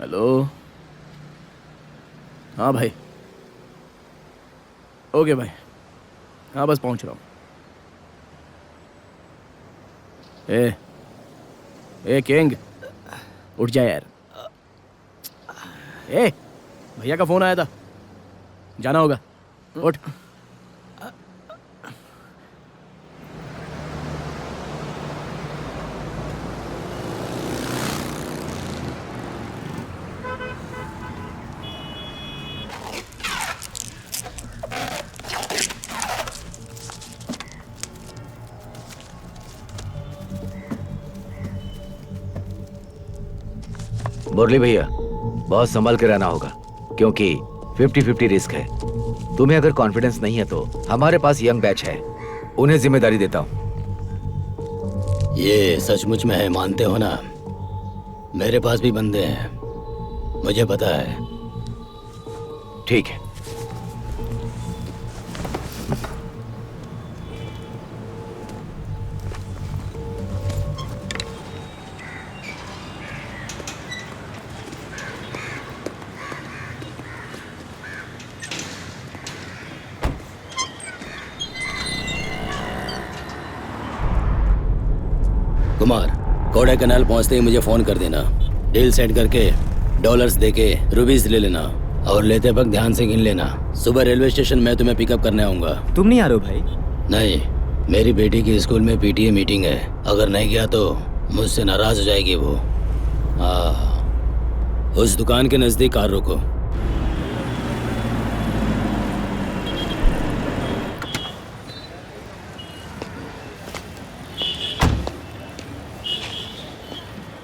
Hello. हाँ भाई, okay भाई। हाँ बस पहुंच रहा हूँ। ए ए किंग, उठ जा यार। ए भैया का फोन आया था, जाना होगा, उठ। मुरली भैया, बहुत संभल के रहना होगा क्योंकि 50-50 रिस्क है। तुम्हें अगर कॉन्फिडेंस नहीं है तो हमारे पास यंग बैच है, उन्हें जिम्मेदारी देता हूँ। ये सचमुच में है, मानते हो ना? मेरे पास भी बंदे हैं, मुझे पता है। ठीक है। कुमार, कोडा कैनाल पहुंचते ही मुझे फोन कर देना। डील सेट करके डॉलर्स देके रुपीस ले लेना और लेते वक्त ध्यान से गिन लेना। सुबह रेलवे स्टेशन में तुम्हें पिकअप करने आऊंगा। तुम नहीं आ रहे हो भाई? नहीं, मेरी बेटी की स्कूल में पीटीए मीटिंग है, अगर नहीं गया तो मुझसे नाराज हो जाएगी वो। उस दुकान के नजदीक कार रोको।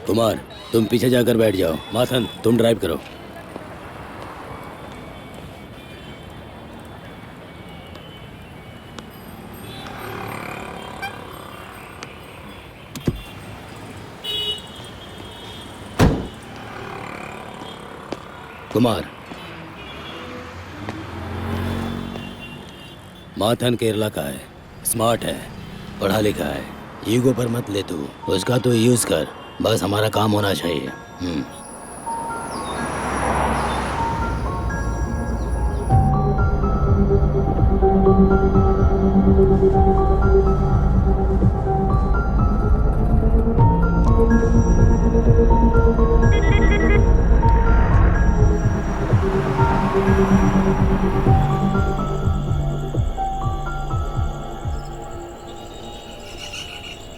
कुमार, तुम पीछे जाकर बैठ जाओ। माथन, तुम ड्राइव करो। कुमार, माथन केरला का है, स्मार्ट है, पढ़ा लिखा है। ईगो पर मत ले तू, उसका तो यूज कर, बस हमारा काम होना चाहिए।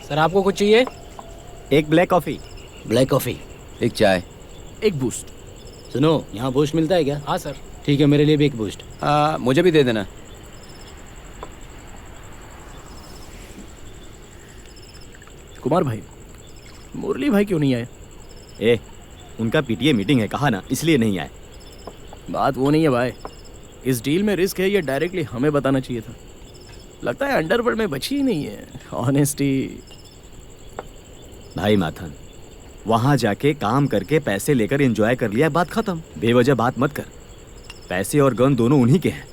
सर आपको कुछ चाहिए? एक ब्लैक कॉफी। ब्लैक कॉफी, एक चाय। एक बूस्ट। सुनो, यहाँ बूस्ट मिलता है क्या? हाँ सर। ठीक है, मेरे लिए भी एक बूस्ट। मुझे भी दे देना। कुमार भाई, मुरली भाई क्यों नहीं आए? ए, उनका पीटीए मीटिंग है, कहा ना, इसलिए नहीं आए। बात वो नहीं है भाई, इस डील में रिस्क है, ये डायरेक्टली हमें बताना चाहिए था। लगता है अंडरवर्ल्ड में बची ही नहीं है ऑनेस्टी। भाई माथन, वहां जाके काम करके पैसे लेकर एंजॉय कर लिया, बात खत्म। बेवजह बात मत कर। पैसे और गन दोनों उन्हीं के हैं।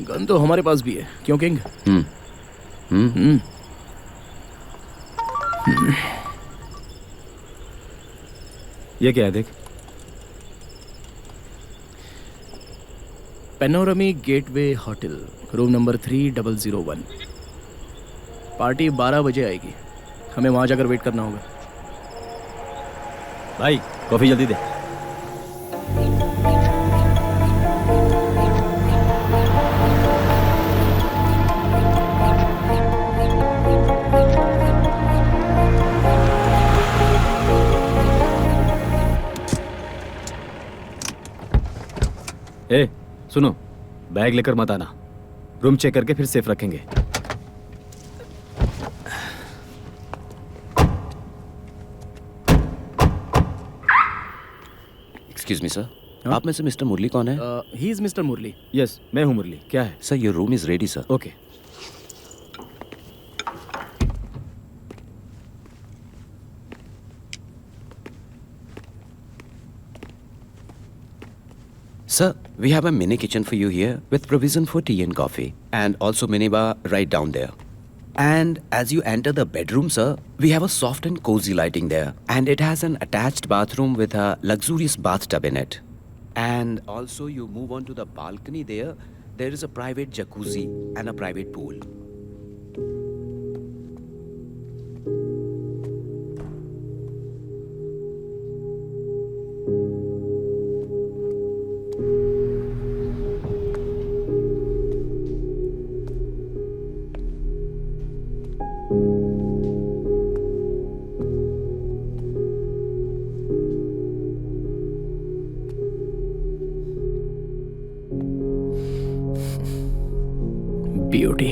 गन तो हमारे पास भी है, क्यों किंग? ये क्या है देख? Panorama gateway hotel, room number 3001। Party 12 बजे आएगी, हमें वहां जाकर वेट करना होगा। भाई कॉफी जल्दी दे। ए, सुनो, बैग लेकर मत आना। रूम चेक करके फिर सेफ रखेंगे। एक्सक्यूज मी सर, आप में से मिस्टर मुरली कौन है? He is mister Murli. Yes, मैं हूं मुरली। क्या है? Sir, your room is ready sir. Okay. Sir, we have a mini kitchen for you here with provision for tea and coffee, and also mini bar right down there. And as you enter the bedroom, sir, we have a soft and cozy lighting there. And it has an attached bathroom with a luxurious bathtub in it. And also, you move on to the balcony there. There is a private jacuzzi and a private pool. Beauty.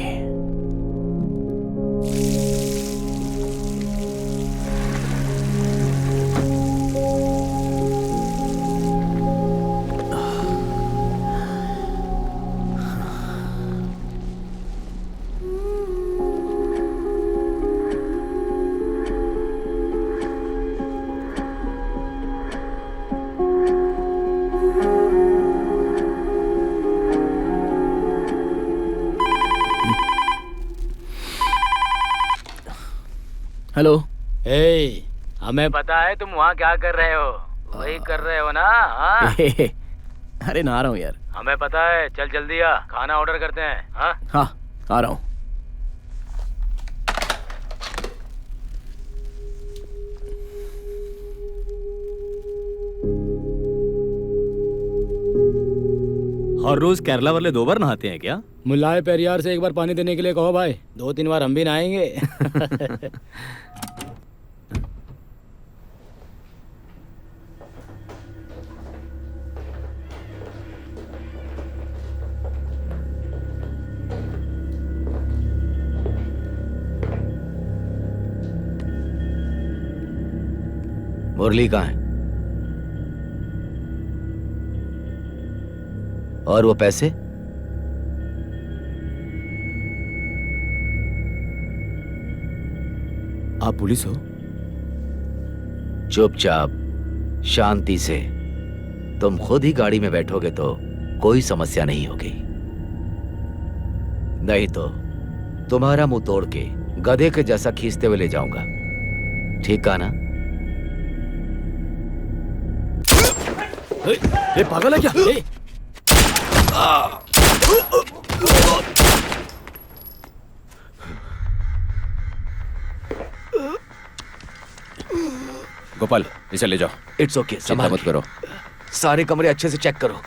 Hello. ए, हमें पता है तुम वहाँ क्या कर रहे हो। वही कर रहे हो ना? हाँ? अरे नहा रहा हूँ यार। हमें पता है। चल जल्दी आ, खाना ऑर्डर करते हैं। हाँ? हाँ आ रहा हूँ। हर रोज केरला वाले 2 बार नहाते हैं क्या? मुल्लाए पेरियार से एक बार पानी देने के लिए कहो भाई। 2-3 बार हम भी नहाएंगे। मुरली कहाँ है? और वो पैसे? आप पुलिस हो? चुपचाप शांति से। तुम खुद ही गाड़ी में बैठोगे तो कोई समस्या नहीं होगी, नहीं तो तुम्हारा मुंह तोड़ के गधे के जैसा खींचते हुए ले जाऊंगा। ठीक कहा ना? ये पागल है क्या? गोपाल, इसे ले जाओ। इट्स ओके, चिंता संभाल मत करो। सारे कमरे अच्छे से चेक करो।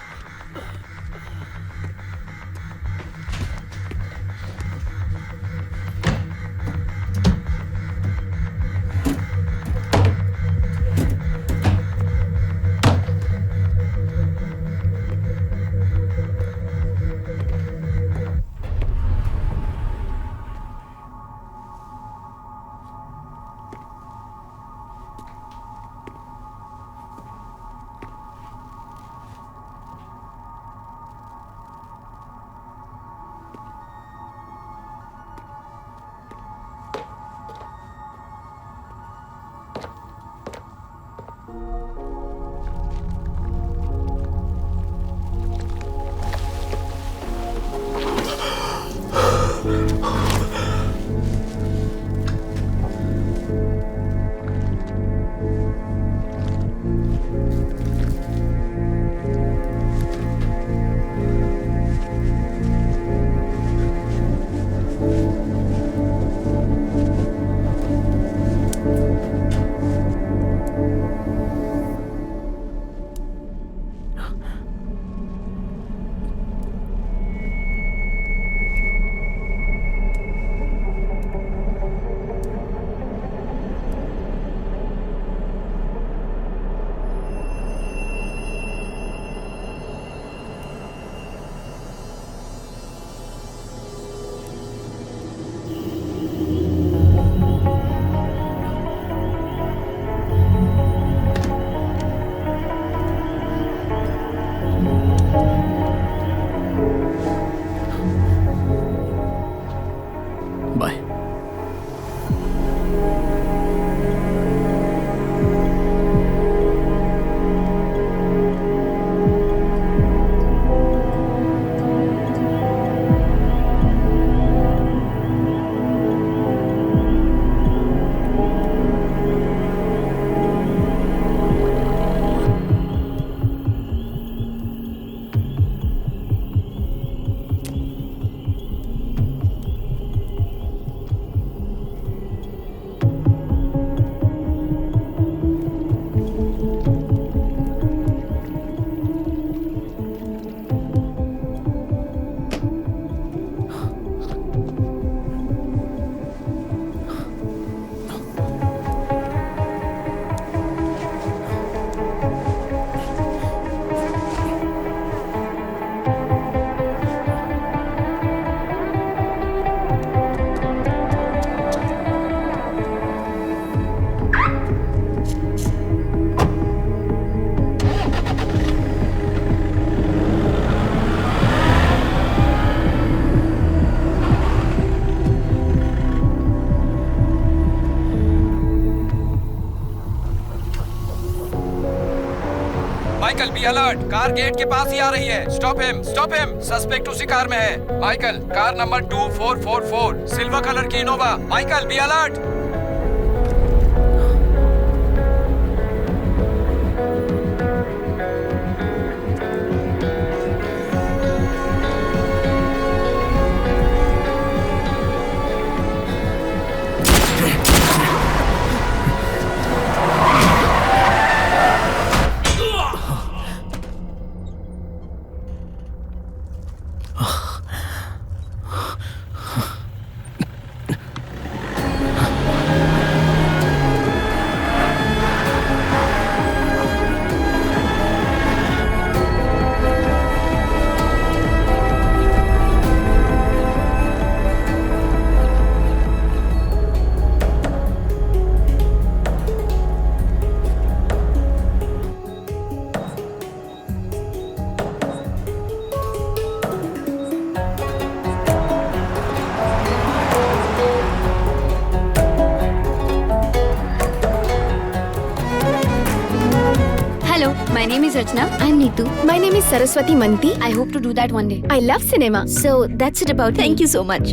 Michael be alert, car gate के पास ही आ रही है। स्टॉप हिम, सस्पेक्ट उसी कार में है। Michael, car number 2444, silver colour की Innova. Michael be alert. My name is Rachna. I'm Neetu. My name is Saraswati Manti. I hope to do that one day. I love cinema. So that's it about Thank you so much.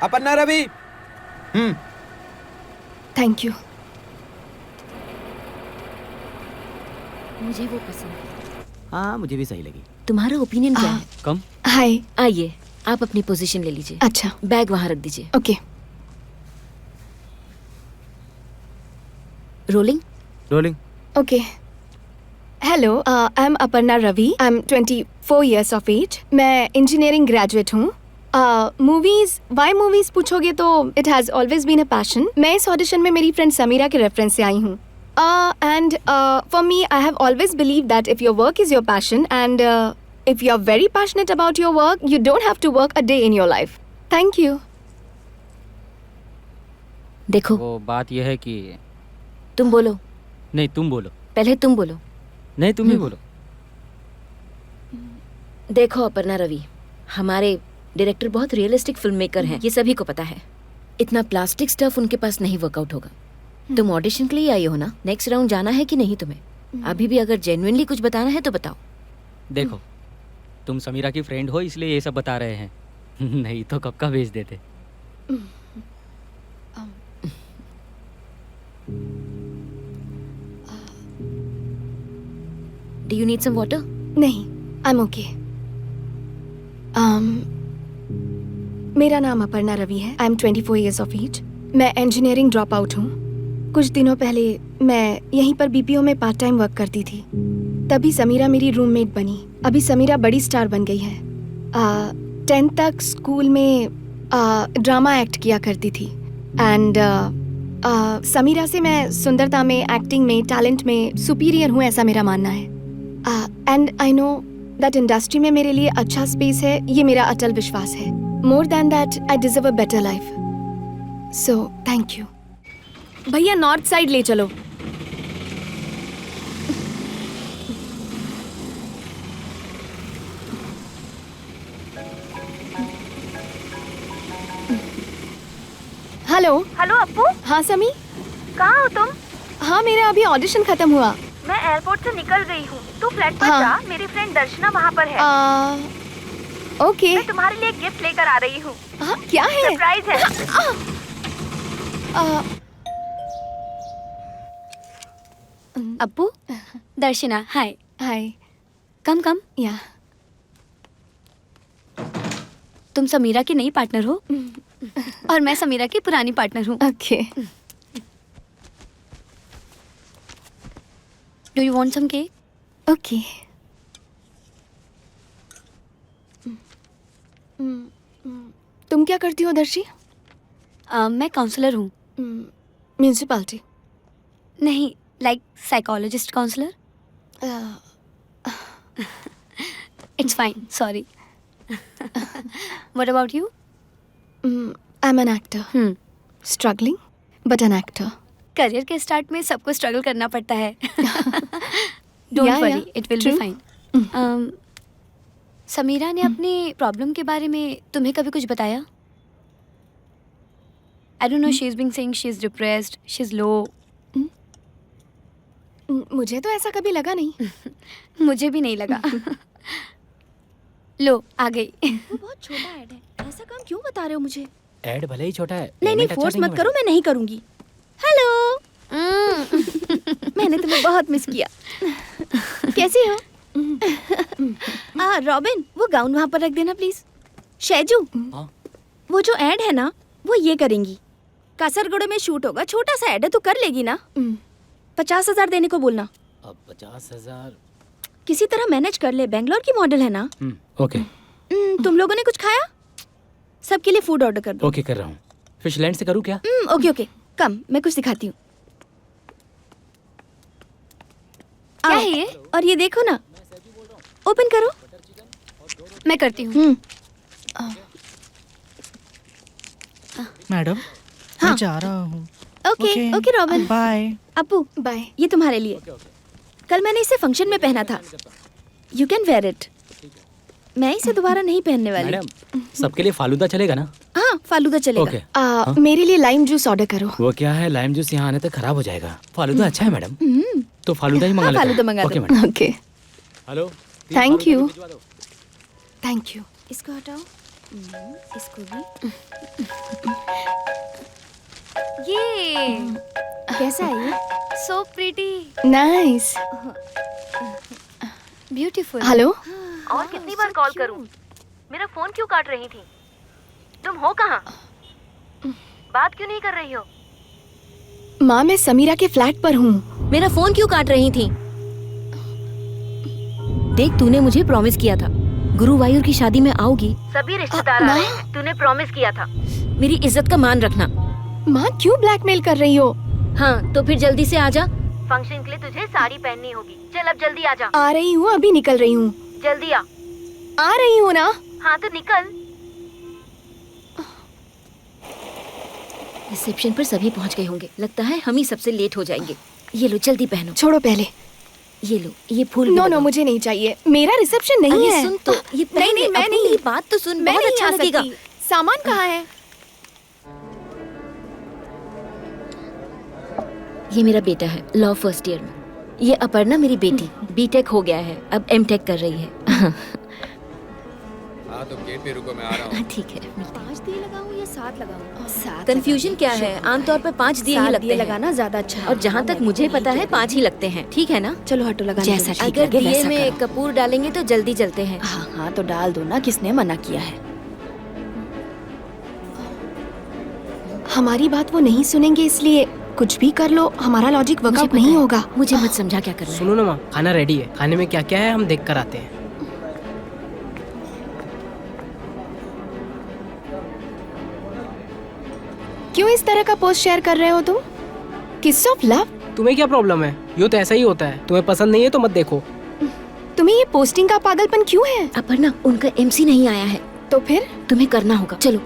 Aparna Ravi. Thank you. मुझे वो पसंद है। हाँ मुझे भी सही लगी। तुम्हारा ओपिनियन क्या है? कम। Hi. आइए, आप अपनी पोजीशन ले लीजिए। अच्छा. बैग वहाँ रख दीजिए। Okay. Rolling. Rolling. Okay. Hello, I'm Aparna Ravi. I'm 24 years of age. मैं इंजीनियरिंग ग्रेजुएट हूँ. मूवीज वाई मूवीज पूछोगे तो it has always been a passion. मैं इस ऑडिशन में मेरी फ्रेंड समीरा के रेफरेंस से आई हूँ. And for me I have always believe that if your work is your passion and if you are very passionate about your work you don't have to work a day in your life. Thank you. देखो, वो बात यह है कि तुम बोलो. नहीं तुम बोलो. पहले तुम बोलो. नहीं तुम ही बोलो. देखो अपर्णा रवि, हमारे डायरेक्टर बहुत रियलिस्टिक फिल्म मेकर हैं, ये सभी को पता है. इतना प्लास्टिक स्टफ उनके पास नहीं वर्कआउट होगा. तुम ऑडिशन के लिए आई हो ना, नेक्स्ट राउंड जाना है कि नहीं तुम्हें? अभी भी अगर जेन्युइनली कुछ बताना है तो बताओ. देखो, तुम समीरा की फ्रेंड हो इसलिए ये सब बता रहे हैं. नहीं तो कब का भेज देते. Do you need some water? नहीं, आई एम ओके. मेरा नाम अपर्णा रवि है. I am 24 years of age. मैं इंजीनियरिंग ड्रॉप आउट हूँ. कुछ दिनों पहले मैं यहीं पर बीपीओ में पार्ट टाइम वर्क करती थी. तभी समीरा मेरी रूममेट बनी. अभी समीरा बड़ी स्टार बन गई है. 10th तक स्कूल में ड्रामा एक्ट किया करती थी. एंड समीरा से मैं सुंदरता में, एक्टिंग में, टैलेंट में सुपीरियर हूँ, ऐसा मेरा मानना है. And I know that industry में मेरे लिए अच्छा स्पेस है, ये मेरा अटल विश्वास है. More than that I deserve a better life. So thank you. भैया नॉर्थ साइड ले चलो. हेलो. हेलो अप्पू. हाँ समी. कहाँ हो तुम? हाँ मेरा अभी ऑडिशन खत्म हुआ. मैं एयरपोर्ट से निकल गई हूँ. तू फ्लैट पर हाँ. जा, मेरी फ्रेंड दर्शना वहाँ पर है. ओके. मैं तुम्हारे लिए गिफ्ट लेकर आ रही हूँ. हाँ क्या है? सरप्राइज है. अप्पू, दर्शना, हाय. हाय. कम कम. या. तुम समीरा की नई पार्टनर हो और मैं समीरा की पुरानी पार्टनर हूँ. Okay. Do you want some cake? Okay. तुम क्या करती हो दर्शी? मैं काउंसलर हूँ. म्यूनिसिपैलिटी? नहीं, like psychologist counsellor. It's fine, sorry. What about you? I am an actor. Struggling but an actor. Career के स्टार्ट में सबको स्ट्रगल करना पड़ता है. Don't worry, it will be fine. Sameera ने अपनी प्रॉब्लम के बारे में तुम्हें कभी कुछ बताया? I don't know, she is being saying she is depressed, she is low. मुझे तो ऐसा कभी लगा नहीं. मुझे भी नहीं लगा. लो आ गई. वो बहुत छोटा ऐड है, ऐसा काम क्यों बता रहे हो मुझे? ऐड भले ही छोटा है. नहीं नहीं, फोर्स मत करो, मैं नहीं करूंगी. हेलो. मैंने तुम्हें बहुत मिस किया. कैसी हो? रॉबिन, वो गाउन वहाँ पर रख देना प्लीज. शैजू, वो जो ऐड है ना, वो ये करेंगी. कासरगोड़े में शूट होगा, छोटा सा ऐड है, तो कर लेगी ना. 50,000 देने को बोलना. अब 50,000 किसी तरह मैनेज कर ले, बेंगलोर की मॉडल है ना. ओके. तुम लोगों ने कुछ खाया? सबके लिए फूड ऑर्डर कर दो. ओके कर रहा हूँ. फिशलैंड से करूँ क्या? ओके ओके, कम, मैं कुछ दिखाती हूँ. क्या है ये? और ये देखो ना, ओपन करो. मैं करती हूँ. मैडम, हाँ. मैं जा रहा हूँ. Okay okay Robin, bye. Appu bye. ये तुम्हारे लिए. कल मैंने इसे फंक्शन में पहना था. You can wear it. मैं इसे दोबारा नहीं पहनने वाली. मैडम, सबके लिए फालूदा चलेगा ना? हाँ, फालूदा चलेगा. ओके. मेरे लिए लाइम जूस ऑर्डर करो. वो क्या है, लाइम जूस यहाँ आने तक खराब हो जाएगा. फालूदा अच्छा है मैडम. तो फालूदा ही मंगा हाँ, लेते हैं. फालूदा मंगा ओके दो. Madam. Okay. Hello. Thank you. Thank you. इसको हटाओ. इसको भी. ये कैसा है ये? So pretty, nice. Beautiful. Hello. और कितनी बार कॉल करूं? मेरा फोन क्यों काट रही थी? तुम हो कहाँ? बात क्यों नहीं कर रही हो? माँ, मैं समीरा के फ्लैट पर हूँ. मेरा फोन क्यों काट रही थी? देख, तूने मुझे प्रॉमिस किया था गुरुवायूर की शादी में आओगी. सभी रिश्तेदार आ रहे हैं. तूने प्रॉमिस किया था. मेरी इज्जत का मान रखना. माँ, क्यों ब्लैकमेल कर रही हो? हाँ, तो फिर जल्दी से आ जा. फंक्शन के लिए तुझे साड़ी पहननी होगी. चल अब जल्दी आ जा. आ रही हूँ, अभी निकल रही हूँ. जल्दी आ रही हूँ ना. हाँ तो निकल. रिसेप्शन पर सभी पहुंच गए होंगे. लगता है हम ही सबसे लेट हो जाएंगे. ये लो, जल्दी पहनो. छोड़ो पहले. ये लो, ये फूल. नो, मुझे नहीं चाहिए. मेरा रिसेप्शन नहीं है. सुन तो, ये नहीं, मैं नहीं. बात तो सुन. मैं बहुत नहीं अच्छा आ लगेगा. सकती. सामान कहाँ है? ये मेरा बेटा है, लॉ फर्स्ट ईयर में. ये अपर्णा मेरी बेटी, बीटेक हो गया है, अब एमटेक कर रही है. हाँ तो गेट पे रुको, मैं आ रहा हूँ. ठीक है. 5 दिए लगाऊं या 7 लगाऊं? 7. कंफ्यूजन क्या है? आमतौर पर 5 दिए ही लगते हैं. लगाना ज्यादा अच्छा है. और जहाँ तक मुझे पता है 5 ही लगते हैं. ठीक है ना? चलो हटो, लगा. जैसा ठीक लगे दिए में कपूर डालेंगे तो जल्दी जलते हैं. हाँ तो डाल दो ना, किसने मना किया है? हमारी बात वो नहीं सुनेंगे, इसलिए कुछ भी कर लो, हमारा लॉजिक वर्कआउट नहीं होगा. मुझे मत समझा क्या करना है. सुनो ना माँ, खाना रेडी है. खाने में क्या क्या है हम देख कर आते हैं. क्यों इस तरह का पोस्ट शेयर कर रहे हो तुम? किस ऑफ लव? तुम्हें क्या प्रॉब्लम है? ये तो ऐसा ही होता है. तुम्हें पसंद नहीं है तो मत देखो. तुम्हें ये पोस्टिंग का पागलपन क्यों है? अपर्णा, उनका एमसी नहीं आया है. तो फिर तुम्हें करना होगा. चलो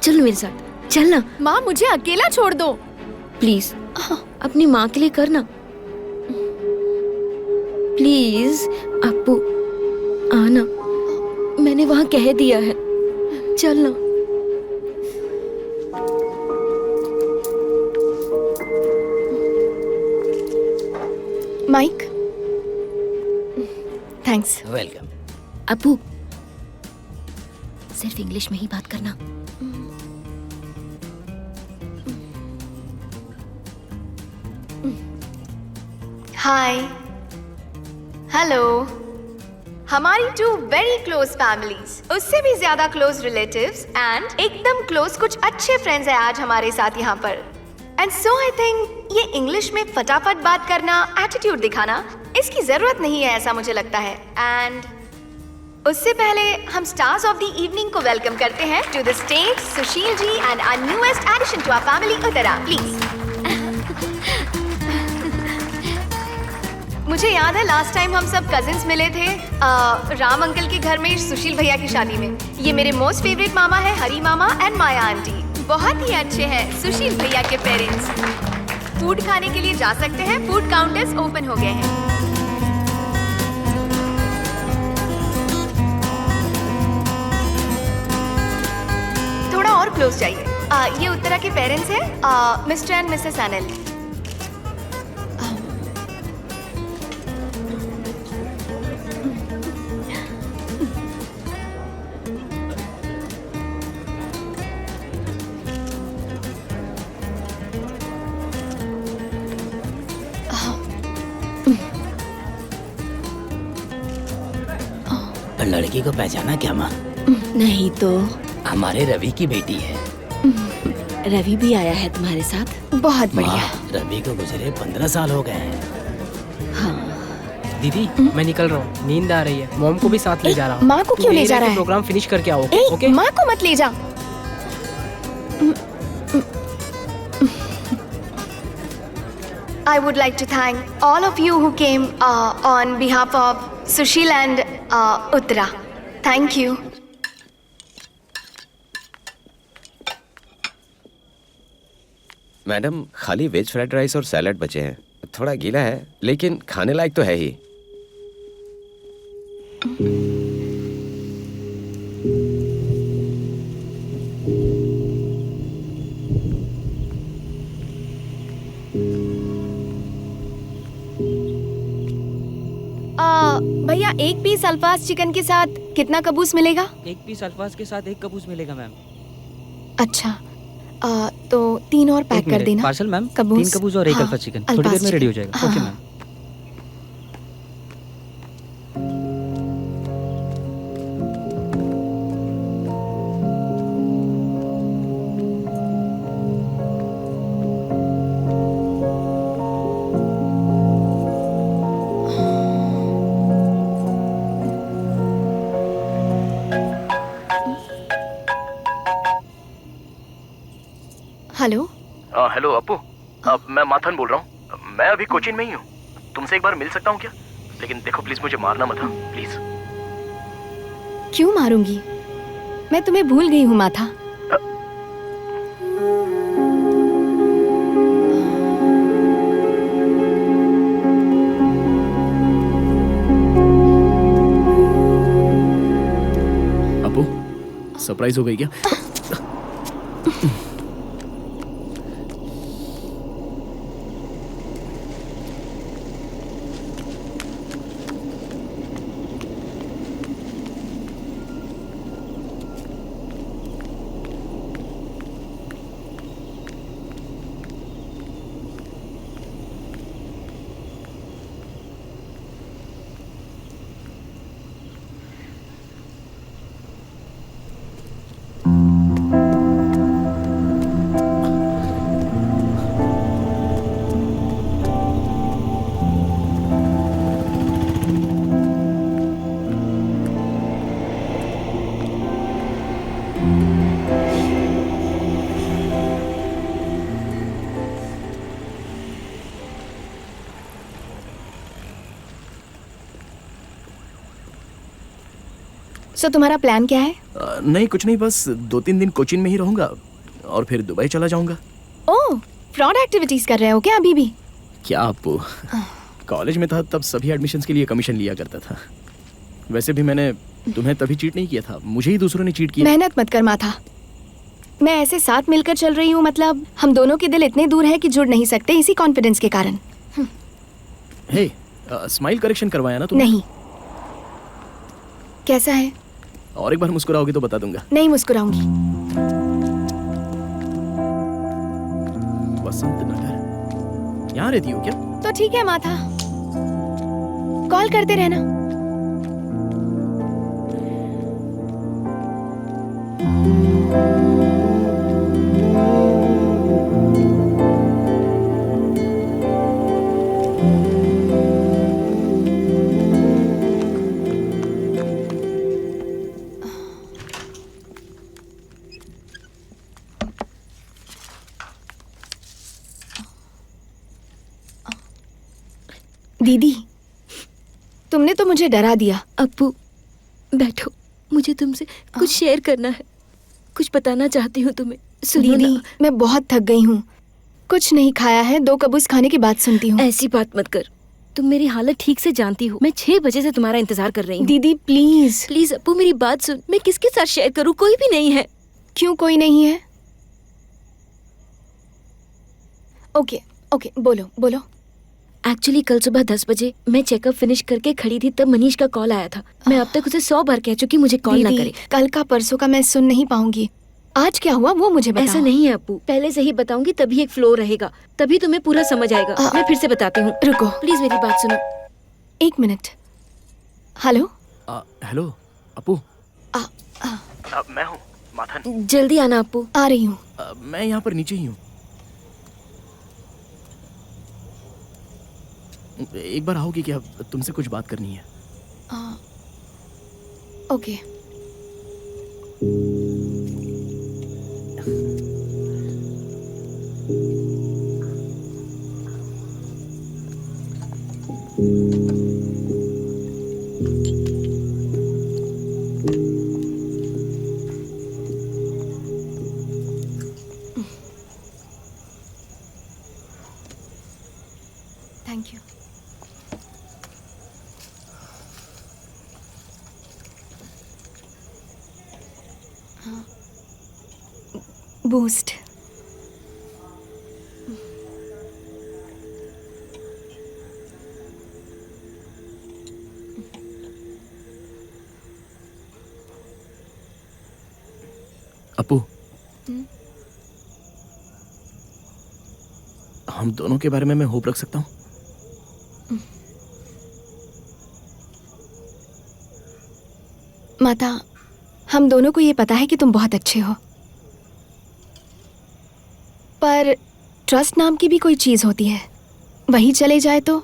चलो मेरे साथ. चल ना. माँ, मुझे अकेला छोड़ दो प्लीज. अपनी माँ के लिए करना प्लीज. अप्पू आना, मैंने वहाँ कह दिया है. चल ना. Mic, thanks. वेलकम. अप्पू, सिर्फ इंग्लिश में ही बात करना. हाय, हेलो. हमारी 2 वेरी क्लोज फैमिलीज, उससे भी ज्यादा क्लोज रिलेटिव्स एंड एकदम क्लोज कुछ अच्छे फ्रेंड्स हैं आज हमारे साथ यहाँ पर. एंड सो आई थिंक ये इंग्लिश में फटाफट बात करना, एटीट्यूड दिखाना, इसकी जरूरत नहीं है, ऐसा मुझे लगता है. एंड उससे पहले हम स्टार्स ऑफ द इवनिंग को वेलकम करते हैं to the stage, Sushil ji and our newest edition to our family, Uttara. Please. मुझे याद है लास्ट टाइम हम सब कजिन्स मिले थे राम अंकल के घर में सुशील भैया की शादी में. ये मेरे मोस्ट फेवरेट मामा है, हरी मामा एंड माया आंटी. बहुत ही अच्छे हैं सुशील भैया के पेरेंट्स. फूड खाने के लिए जा सकते हैं, फूड काउंटर्स ओपन हो गए हैं. फोटोज चाहिए। ये उत्तरा के पेरेंट्स हैं, मिस्टर एंड मिसेस अनिल। लड़की को पहचाना क्या माँ? नहीं तो हमारे रवि की बेटी है। रवि भी आया है तुम्हारे साथ? बहुत बढ़िया। माँ, रवि को गुजरे 15 साल हो गए हैं। हाँ। दीदी मैं निकल रहा हूँ, नींद आ रही है। मॉम को भी साथ ले जा रहा हूँ। माँ को क्यों ले जा रहा है? प्रोग्राम फिनिश करके आओ। ओके? माँ को मत ले जा। I would like to thank all of you who came on behalf of Sushil and Uttara. Thank you. Madam, खाली वेज फ्राइड राइस और सैलड बचे हैं। थोड़ा गीला है लेकिन खाने लायक तो है ही। भैया एक पीस अल्फाज चिकन के साथ कितना कबूस मिलेगा? एक पीस अल्फाज के साथ 1 कबूस मिलेगा मैम। अच्छा, तो 3 और पैक कर देना। पार्सल मैम, कबूस। 3 कबूस और 1 हाँ, अल्फाज चिकन थोड़ी देर में रेडी हो जाएगा। Okay ma'am. Hello. Hello Appu, मैं माथन बोल रहा हूँ। मैं अभी कोचिन में ही हूँ। तुमसे एक बार मिल सकता हूँ क्या? लेकिन देखो प्लीज मुझे मारना मत, प्लीज। क्यों मारूंगी? मैं तुम्हें भूल गई हूँ माथा। अप्पू, सरप्राइज हो गई क्या? सो तुम्हारा प्लान क्या है? नहीं कुछ नहीं, बस 2-3 दिन कोचिन में ही रहूंगा और फिर दुबई चला जाऊंगा। ओह, फ्रॉड एक्टिविटीज कर रहे हो क्या अभी भी? क्या अप्पू, कॉलेज में था तब सभी एडमिशन्स के लिए कमीशन लिया करता था। वैसे भी मैंने तुम्हें तभी चीट नहीं किया था, मुझे ही दूसरों ने चीट किया। मेहनत मत कर माथा। मैं ऐसे साथ मिलकर चल रही हूँ, मतलब हम दोनों के दिल इतने दूर है कि जुड़ नहीं सकते इसी कॉन्फिडेंस के कारण। हे, स्माइल करेक्शन करवाया ना तुमने? नहीं। कैसा है? और एक बार मुस्कुराओगी तो बता दूंगा। नहीं मुस्कुराऊंगी। वसंत नगर, यहाँ रहती हो क्या? तो ठीक है माथा, कॉल करते रहना। दीदी, तुमने तो मुझे डरा दिया। अप्पू बैठो, मुझे तुमसे कुछ शेयर करना है, कुछ बताना चाहती हूँ तुम्हें। सुनो दीदी, ना। मैं बहुत थक गई हूँ, कुछ नहीं खाया है, 2 कबूस खाने की बात सुनती हूँ। ऐसी बात मत कर, तुम मेरी हालत ठीक से जानती हो। मैं 6 बजे से तुम्हारा इंतजार कर रही हूँ। दीदी प्लीज प्लीज अप्पू मेरी बात सुन। मैं किसके साथ शेयर करूँ? कोई भी नहीं है। क्यों कोई नहीं है? ओके ओके, बोलो बोलो। एक्चुअली कल सुबह 10 बजे मैं चेकअप फिनिश करके खड़ी थी, तब मनीष का कॉल आया था। मैं अब तक उसे 100 बार कह चुकी मुझे कॉल ना करे। कल का परसों का मैं सुन नहीं पाऊंगी। आज क्या हुआ वो मुझे बताओ। ऐसा नहीं है अप्पू, पहले से ही बताऊंगी तभी एक फ्लो रहेगा, तभी तुम्हें पूरा समझ आएगा। मैं फिर से बताती हूँ, रुको प्लीज मेरी बात सुनो। 1 मिनट। Hello hello Appu. मैं हूँ माथन। जल्दी आना अप्पू। आ रही हूँ। मैं यहाँ पर नीचे ही हूँ। एक बार आओगी क्या? तुमसे कुछ बात करनी है। Okay. Thank you. Boost. Appu, हम दोनों के बारे में मैं होप रख सकता हूँ? माता, हम दोनों को ये पता है कि तुम बहुत अच्छे हो, पर ट्रस्ट नाम की भी कोई चीज होती है, वही चले जाए तो?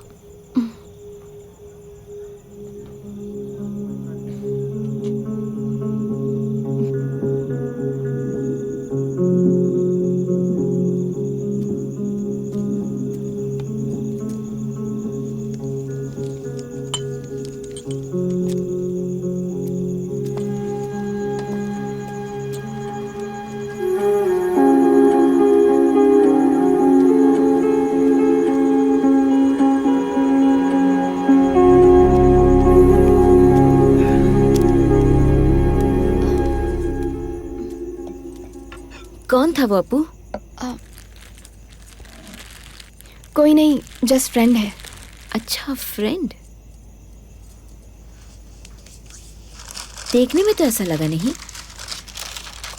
कौन था वो अप्पू? कोई नहीं, जस्ट फ्रेंड है। अच्छा, फ्रेंड। देखने में तो ऐसा लगा नहीं।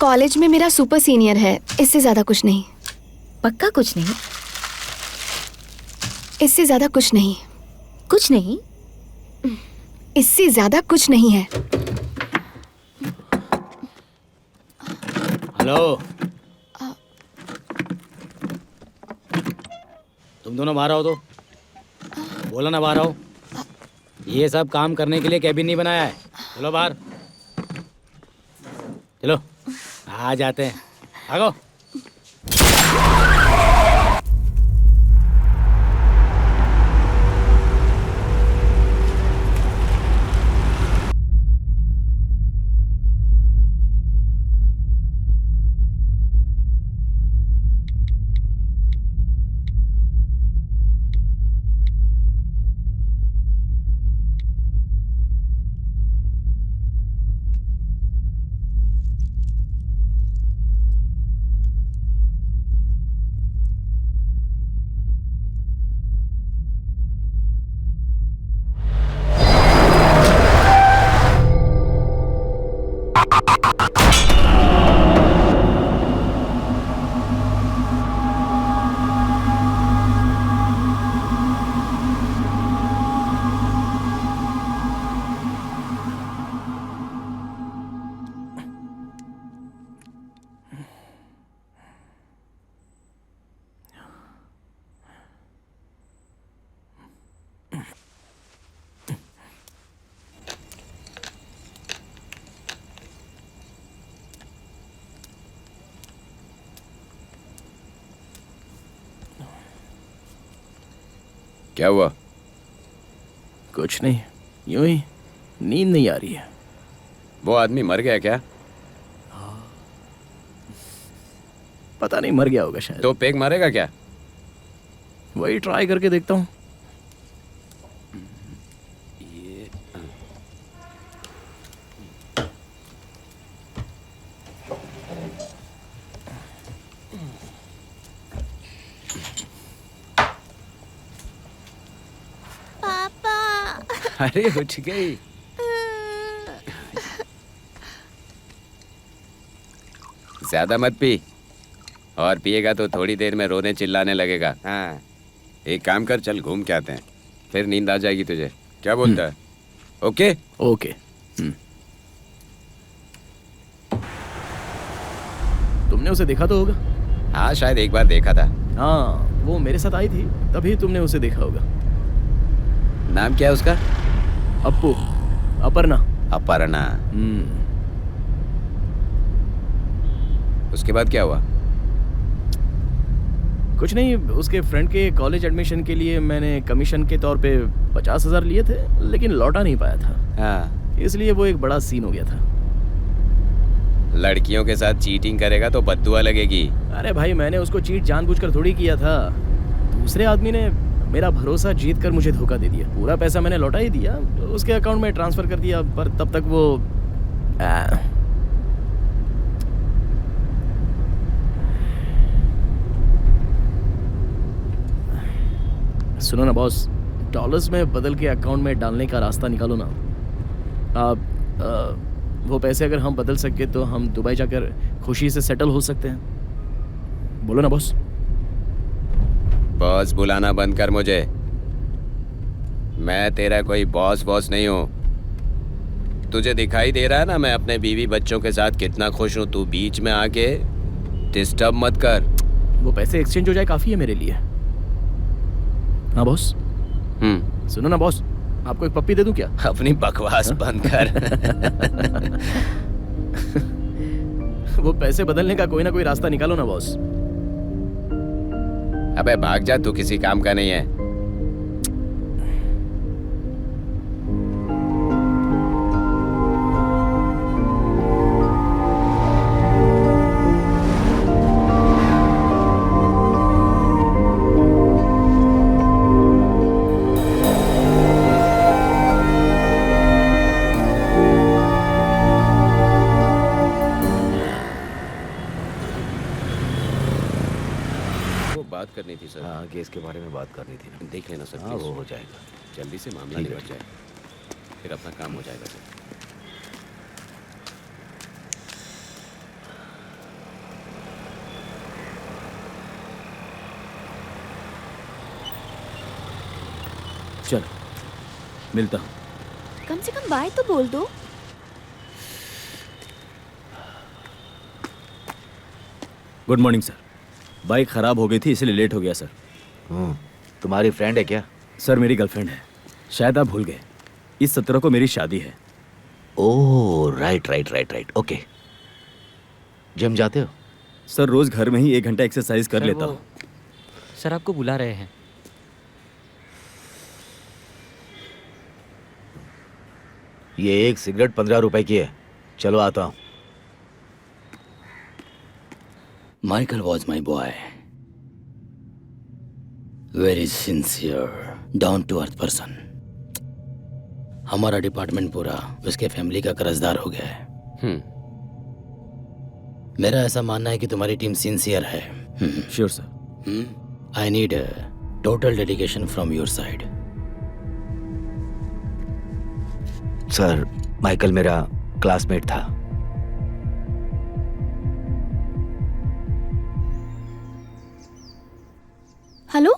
कॉलेज में मेरा सुपर सीनियर है, इससे ज्यादा कुछ नहीं। पक्का कुछ नहीं? इससे ज्यादा कुछ नहीं। कुछ नहीं? इससे ज्यादा कुछ नहीं है। हेलो, तुम दोनों बाहर आओ तो। बोला ना बाहर आओ। ये सब काम करने के लिए कैबिन नहीं बनाया है। चलो बाहर, चलो आ जाते हैं। भागो। क्या हुआ? कुछ नहीं, यूं ही नींद नहीं आ रही है। वो आदमी मर गया क्या? पता नहीं, मर गया होगा शायद। तो पेग मारेगा क्या? वही ट्राई करके देखता हूँ। अरे उठ गई। ज्यादा मत पी, और पिएगा तो थोड़ी देर में रोने चिल्लाने लगेगा। हाँ, एक काम कर, चल घूम के आते हैं, फिर नींद आ जाएगी तुझे। क्या बोलता है? Okay okay. तुमने उसे देखा तो होगा। हाँ, शायद एक बार देखा था। हाँ, वो मेरे साथ आई थी, तभी तुमने उसे देखा होगा। नाम क्या है उसका? अप्पू, अपर्णा। अपर्णा। उसके बाद क्या हुआ? कुछ नहीं, उसके फ्रेंड के कॉलेज एडमिशन के लिए मैंने कमीशन के तौर पे 50,000 लिए थे, लेकिन लौटा नहीं पाया था। हाँ, इसलिए वो एक बड़ा सीन हो गया था। लड़कियों के साथ चीटिंग करेगा तो बद्दुआ लगेगी। अरे भाई, मैंने उसको चीट जानबूझकर थोड़ी किया था। दूसरे आदमी ने मेरा भरोसा जीत कर मुझे धोखा दे दिया। पूरा पैसा मैंने लौटा ही दिया, उसके अकाउंट में ट्रांसफर कर दिया, पर तब तक वो सुनो ना बॉस, डॉलर्स में बदल के अकाउंट में डालने का रास्ता निकालो ना। आप वो पैसे अगर हम बदल सके तो हम दुबई जाकर खुशी से सेटल हो सकते हैं। बोलो ना बॉस। बॉस बुलाना बंद कर मुझे। मैं तेरा कोई बॉस नहीं हूँ। तुझे दिखाई दे रहा है ना मैं अपने बीवी बच्चों के साथ कितना खुश हूँ। तू बीच में आके डिस्टर्ब मत कर। वो पैसे एक्सचेंज हो जाए काफी है मेरे लिए। हाँ बॉस। सुनो ना बॉस, आपको एक पप्पी दे दूं क्या? अपनी बकवास बंद कर। वो पैसे बदलने का कोई ना कोई रास्ता निकालो ना बॉस। अबे भाग जा, तू किसी काम का नहीं है। बात करनी थी सर। हाँ, केस के बारे में बात करनी थी ना। देख लेना सर। हाँ, वो हो जाएगा। जल्दी से मामला निपट जाए, फिर अपना काम हो जाएगा सर। चल मिलता हूँ। कम से कम बाय तो बोल दो। Good morning sir. बाइक खराब हो गई थी इसलिए लेट हो गया सर। तुम्हारी फ्रेंड है क्या? सर मेरी गर्लफ्रेंड है। शायद आप भूल गए, इस 17 को मेरी शादी है। Oh right. ओके। जिम जाते हो? सर रोज घर में ही 1 घंटा एक्सरसाइज कर लेता हूँ। सर आपको बुला रहे हैं। ये एक सिगरेट 15 रुपए की है। चलो आता हूँ। Michael was my boy. Very sincere, down to earth person. हमारा डिपार्टमेंट पूरा उसके फैमिली का कर्जदार हो गया है। मेरा ऐसा मानना है कि तुम्हारी टीम सिंसियर है। Sure sir. I need total dedication from your side. Sir, Michael मेरा क्लासमेट था। हेलो।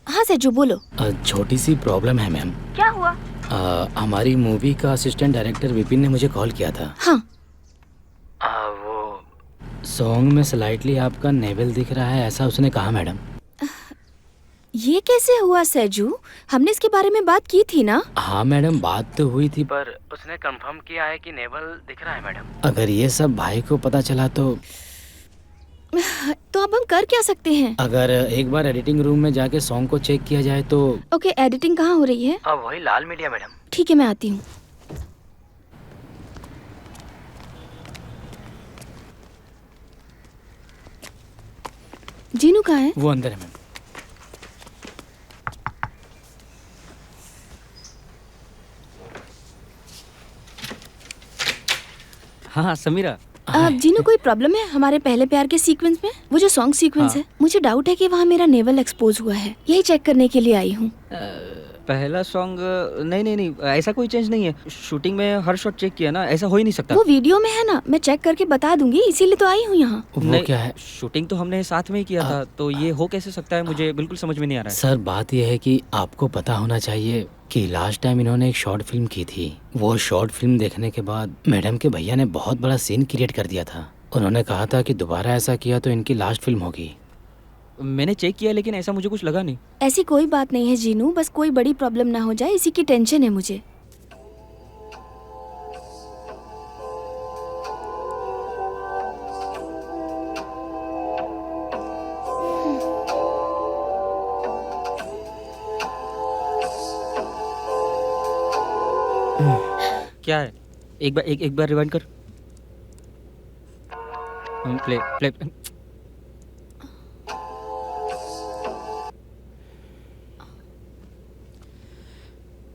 हाँ सेजू बोलो। छोटी सी प्रॉब्लम है मैम। क्या हुआ? हमारी मूवी का असिस्टेंट डायरेक्टर विपिन ने मुझे कॉल किया था। हाँ। वो सॉन्ग में स्लाइटली आपका नेवल दिख रहा है, ऐसा उसने कहा मैडम। ये कैसे हुआ सेजू? हमने इसके बारे में बात की थी ना? हाँ मैडम, बात तो हुई थी, पर उसने कंफर्म किया है कि नेवल दिख रहा है मैडम। अगर ये सब भाई को पता चला तो अब हम कर क्या सकते हैं? अगर एक बार एडिटिंग रूम में जाके सॉन्ग को चेक किया जाए तो। ओके, एडिटिंग कहाँ हो रही है? वही लाल मीडिया मैडम। ठीक है, मैं आती हूँ। जीनू कहाँ है? वो अंदर है मैम। हाँ समीरा। जीनू कोई प्रॉब्लम है हमारे पहले प्यार के सीक्वेंस में? वो जो सॉन्ग सीक्वेंस है, मुझे डाउट है कि वहाँ मेरा नेवल एक्सपोज हुआ है। यही चेक करने के लिए आई हूँ। पहला सॉन्ग नहीं ऐसा कोई चेंज नहीं है। शूटिंग में हर शॉट चेक किया ना, ऐसा हो ही नहीं सकता। वो वीडियो में है ना, मैं चेक करके बता दूंगी, इसीलिए तो आई हूँ यहाँ। वो क्या है? शूटिंग तो हमने साथ में ही किया था, तो ये हो कैसे सकता है? मुझे बिल्कुल समझ में नहीं आ रहा है। सर बात यह है कि आपको पता होना चाहिए कि लास्ट टाइम इन्होंने एक शॉर्ट फिल्म की थी। वो शॉर्ट फिल्म देखने के बाद मैडम के भैया ने बहुत बड़ा सीन क्रिएट कर दिया था। उन्होंने कहा था कि दोबारा ऐसा किया तो इनकी लास्ट फिल्म होगी। मैंने चेक किया लेकिन ऐसा मुझे कुछ लगा नहीं। ऐसी कोई बात नहीं है जीनू, बस कोई बड़ी प्रॉब्लम ना हो जाए, इसी की टेंशन है मुझे। क्या है? एक बार रिवाइंड कर। प्ले प्ले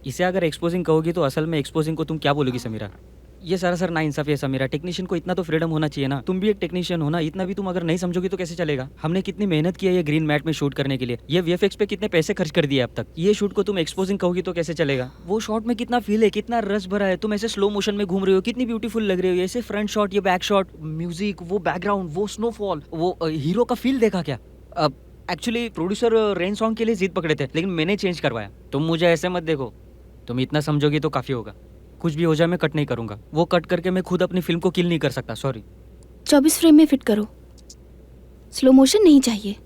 इसे अगर एक्सपोजिंग कहोगी तो असल में एक्सपोजिंग को तुम क्या बोलोगी समीरा? ये सरासर नाइंसाफी है समीरा। टेक्नीशियन को इतना तो फ्रीडम होना चाहिए ना। तुम भी एक टेक्नीशियन हो ना, इतना भी तुम अगर नहीं समझोगी तो कैसे चलेगा? हमने कितनी मेहनत की है ये ग्रीन मैट में शूट करने के लिए, ये वीएफएक्स पे कितने पैसे खर्च कर दिए अब तक। ये शूट को तुम एक्सपोजिंग कहोगी तो कैसे चलेगा? वो शॉट में कितना फील है, कितना रस भरा है। तुम ऐसे स्लो मोशन में घूम रहे हो, कितनी ब्यूटीफुल लग रही हो। ऐसे फ्रंट शॉट, ये बैक शॉट, म्यूजिक, वो बैकग्राउंड, वो स्नोफॉल, वो हीरो का फील देखा क्या? अब एक्चुअली प्रोड्यूसर रेन सॉन्ग के लिए जिद पकड़े थे, लेकिन मैंने चेंज करवाया। तुम मुझे ऐसे मत देखो, तुम इतना समझोगी तो काफी होगा। कुछ भी हो जाए मैं कट नहीं करूंगा। वो कट करके मैं खुद अपनी फिल्म को किल नहीं कर सकता। सॉरी। 24 फ्रेम में फिट करो, स्लो मोशन नहीं चाहिए।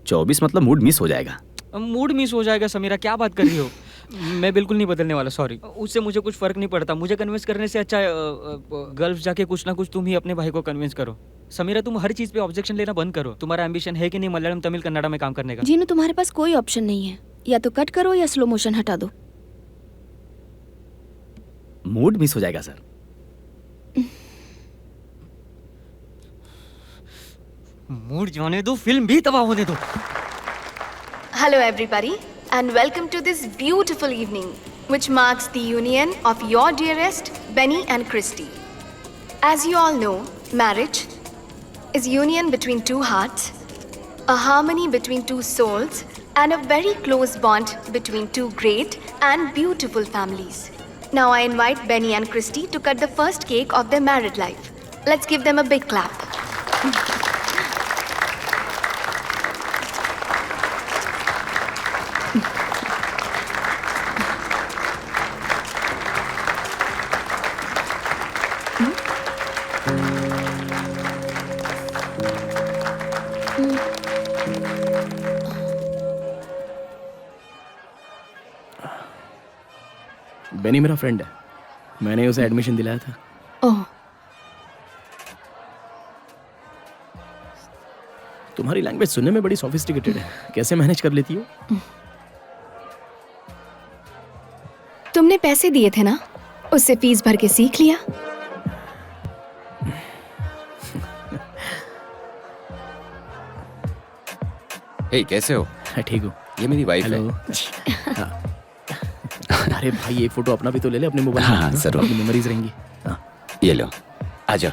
24 मतलब मूड मिस हो जाएगा। मूड मिस हो जाएगा समीरा, क्या बात कर रही हो? मैं बिल्कुल नहीं बदलने वाला। सॉरी, उससे मुझे कुछ फर्क नहीं पड़ता। मुझे कन्विंस करने से अच्छा गल्फ जाके कुछ ना कुछ तुम ही अपने भाई को कन्विंस करो। समीरा, तुम हर चीज पे ऑब्जेक्शन लेना बंद करो। तुम्हारा एम्बिशन है कि नहीं मलयालम, तमिल, कन्नड़ा में काम करने का? जीनू, तुम्हारे पास कोई ऑप्शन नहीं है, या तो कट करो या स्लो मोशन हटा दो। मूड मिस हो जाएगा सर। मूड जाने दो, फिल्म भी तबाह होने दो। Hello everybody and welcome to this beautiful evening which marks the union of your dearest Benny and Christy. As you all know, marriage is union between two hearts, a harmony between two souls and a very close bond between two great and beautiful families. Now I invite Benny and Christy to cut the first cake of their married life. Let's give them a big clap. Beni मेरा friend है, मैंने उसे admission दिलाया था। ओह, तुम्हारी language सुनने में बड़ी सोफिस्टिकेटेड है, कैसे मैनेज कर लेती हो? तुमने पैसे दिए थे ना, उससे फीस भर के सीख लिया। हे, कैसे हो? ठीक हूँ। ये मेरी वाइफ है। हाँ। अरे भाई, एक फोटो अपना भी तो ले ले अपने मोबाइल में। हाँ, जरूर। अपनी मेमोरीज रहेंगी। हाँ। ये लो, आजा।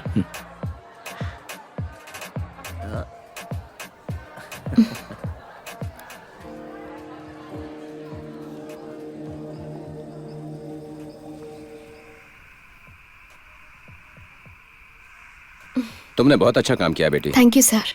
तुमने बहुत अच्छा काम किया बेटी। Thank you sir.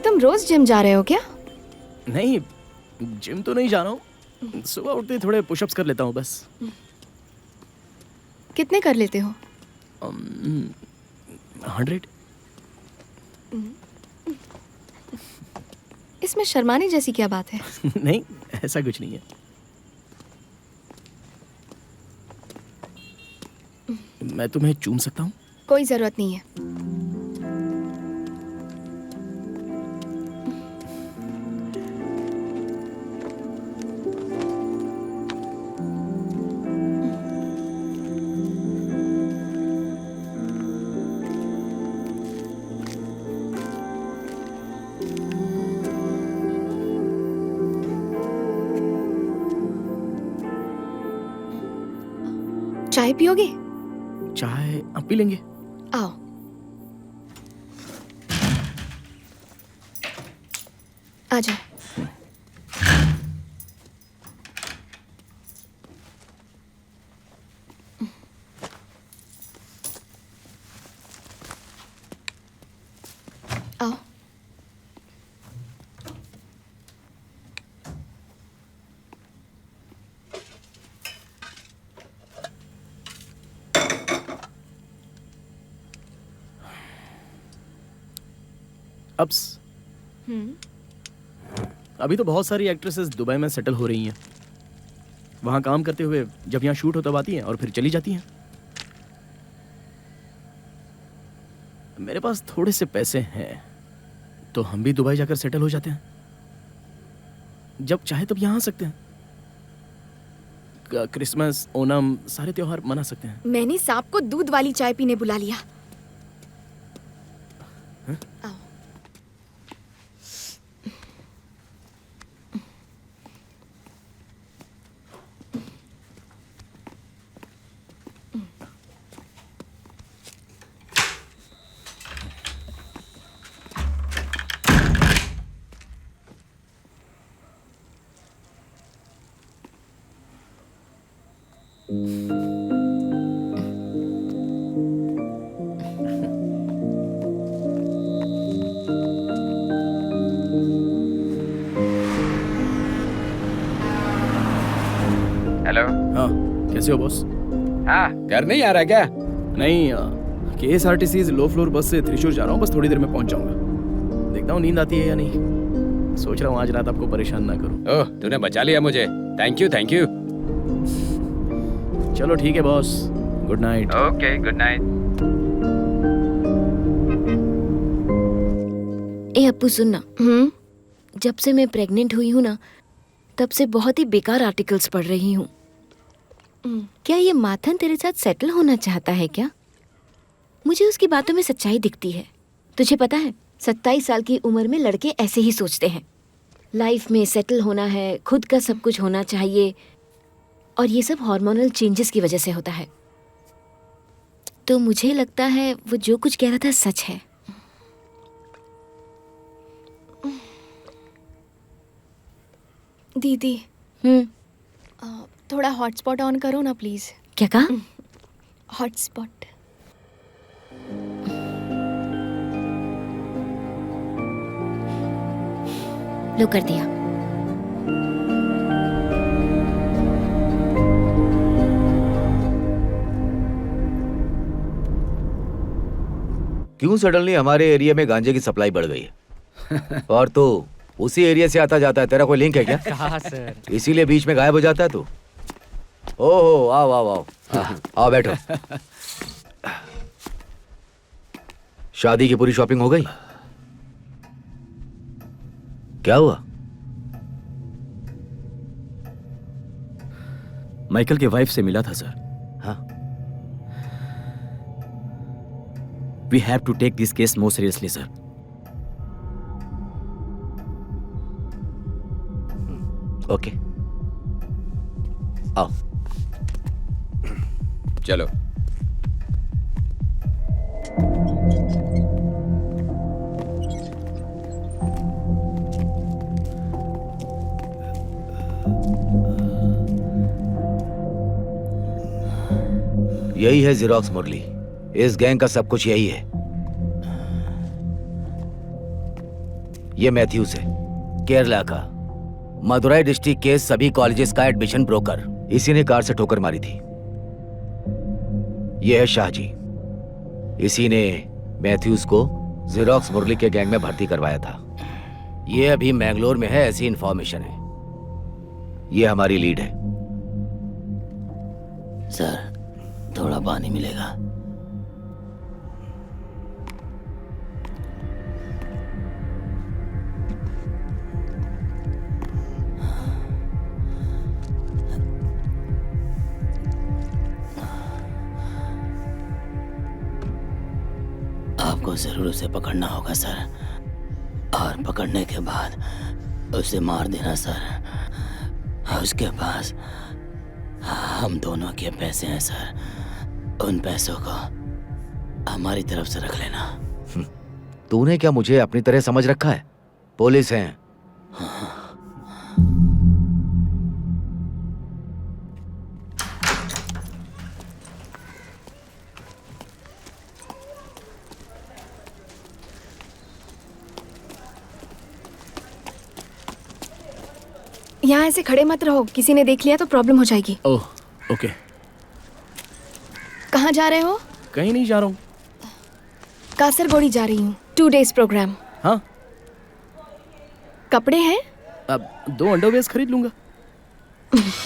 तुम रोज जिम जा रहे हो क्या? नहीं, जिम तो नहीं जा रहा हूँ। सुबह उठते ही थोड़े पुशअप्स कर लेता हूँ बस। कितने कर लेते हो? 100। इसमें शर्माने जैसी क्या बात है? नहीं, ऐसा कुछ नहीं है। मैं तुम्हें चूम सकता हूँ? कोई जरूरत नहीं है। चाय पियोगे? चाय अब पी लेंगे। आओ। आ जाओ। आओ। अभी तो बहुत सारी एक्ट्रेसेस दुबई में सेटल हो रही हैं। वहाँ काम करते हुए जब यहाँ शूट हो तब आती हैं और फिर चली जाती हैं। मेरे पास थोड़े से पैसे हैं तो हम भी दुबई जाकर सेटल हो जाते हैं। जब चाहे तब यहाँ आ सकते हैं। क्रिसमस, ओणम सारे त्योहार मना सकते हैं। मैंने सांप को दूध वाली चाय पीने बुला लिया। आओ। हेलो। हाँ, कैसे हो बॉस? हाँ, घर नहीं आ रहा क्या? नहीं, KSRTC लो फ्लोर बस से त्रिशूर जा रहा हूँ। बस थोड़ी देर में पहुंच जाऊंगा। देखता हूँ नींद आती है या नहीं। सोच रहा हूँ आज रात आपको परेशान ना करूँ। ओह, तूने बचा लिया मुझे। Thank you, thank you. चलो ठीक है boss, good night. Okay, good night. ए अप्पू सुनना, जब से मैं प्रेग्नेंट हुई हूँ ना, तब से बहुत ही बेकार आर्टिकल्स पढ़ रही हूँ। क्या ये माथन तेरे साथ सेटल होना चाहता है क्या? मुझे उसकी बातों में सच्चाई दिखती है। तुझे पता है, 27 साल की उम्र में लड़के ऐसे ही सोचते हैं। लाइफ में सेटल होना है, खुद का सब कुछ होना चाहिए, और ये सब हार्मोनल चेंजेस की वजह से होता है। तो मुझे लगता है वो जो कुछ कह रहा था सच है। दीदी, थोड़ा हॉटस्पॉट ऑन करो ना प्लीज। क्या कहा? हॉटस्पॉट। लो कर दिया। क्यों सडनली हमारे एरिया में गांजे की सप्लाई बढ़ गई है? और तो उसी एरिया से आता जाता है। तेरा कोई लिंक है क्या? कहा सर। इसीलिए बीच में गायब हो जाता है तू। ओहो, आओ आओ आओ, आओ बैठो। शादी की पूरी शॉपिंग हो गई? क्या हुआ? माइकल के वाइफ से मिला था सर। हाँ? We have to take this case more seriously, sir. Okay, आओ। चलो। यही है जेरोक्स मुरली। इस गैंग का सब कुछ यही है। ये मैथ्यूज है, केरला का, मदुराई डिस्ट्रिक्ट के सभी कॉलेजेस का एडमिशन ब्रोकर। इसी ने कार से ठोकर मारी थी। ये है शाहजी, इसी ने मैथ्यूज को जेरोक्स मुरली के गैंग में भर्ती करवाया था। ये अभी मैंगलोर में है, ऐसी इंफॉर्मेशन है। ये हमारी लीड है। सर थोड़ा पानी मिलेगा? आपको जरूर उसे पकड़ना होगा सर, और पकड़ने के बाद उसे मार देना सर। उसके पास हम दोनों के पैसे हैं सर, उन पैसों को हमारी तरफ से रख लेना। तूने क्या मुझे अपनी तरह समझ रखा है? पुलिस हैं। यहाँ ऐसे खड़े मत रहो, किसी ने देख लिया तो प्रॉब्लम हो जाएगी। Oh okay. कहाँ जा रहे हो? कहीं नहीं जा रहा हूँ, कासरगोड़ी जा रही हूँ। 2 days प्रोग्राम। हाँ। कपड़े हैं? अब 2 अंडरवेयर्स खरीद लूंगा।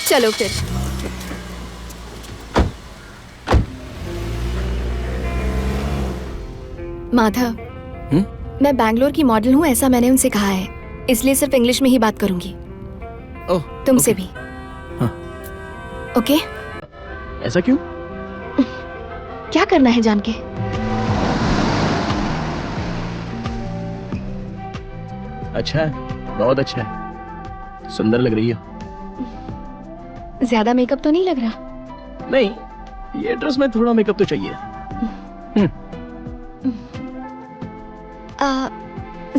चलो फिर। माधव, मैं बैंगलोर की मॉडल हूँ, ऐसा मैंने उनसे कहा है, इसलिए सिर्फ इंग्लिश में ही बात करूंगी। ओह, तुमसे भी। हाँ। ओके? ऐसा क्यों? क्या करना है जान के? अच्छा है, बहुत अच्छा है, सुंदर लग रही हो। ज्यादा मेकअप तो नहीं लग रहा? नहीं, ये ड्रेस में थोड़ा मेकअप तो चाहिए।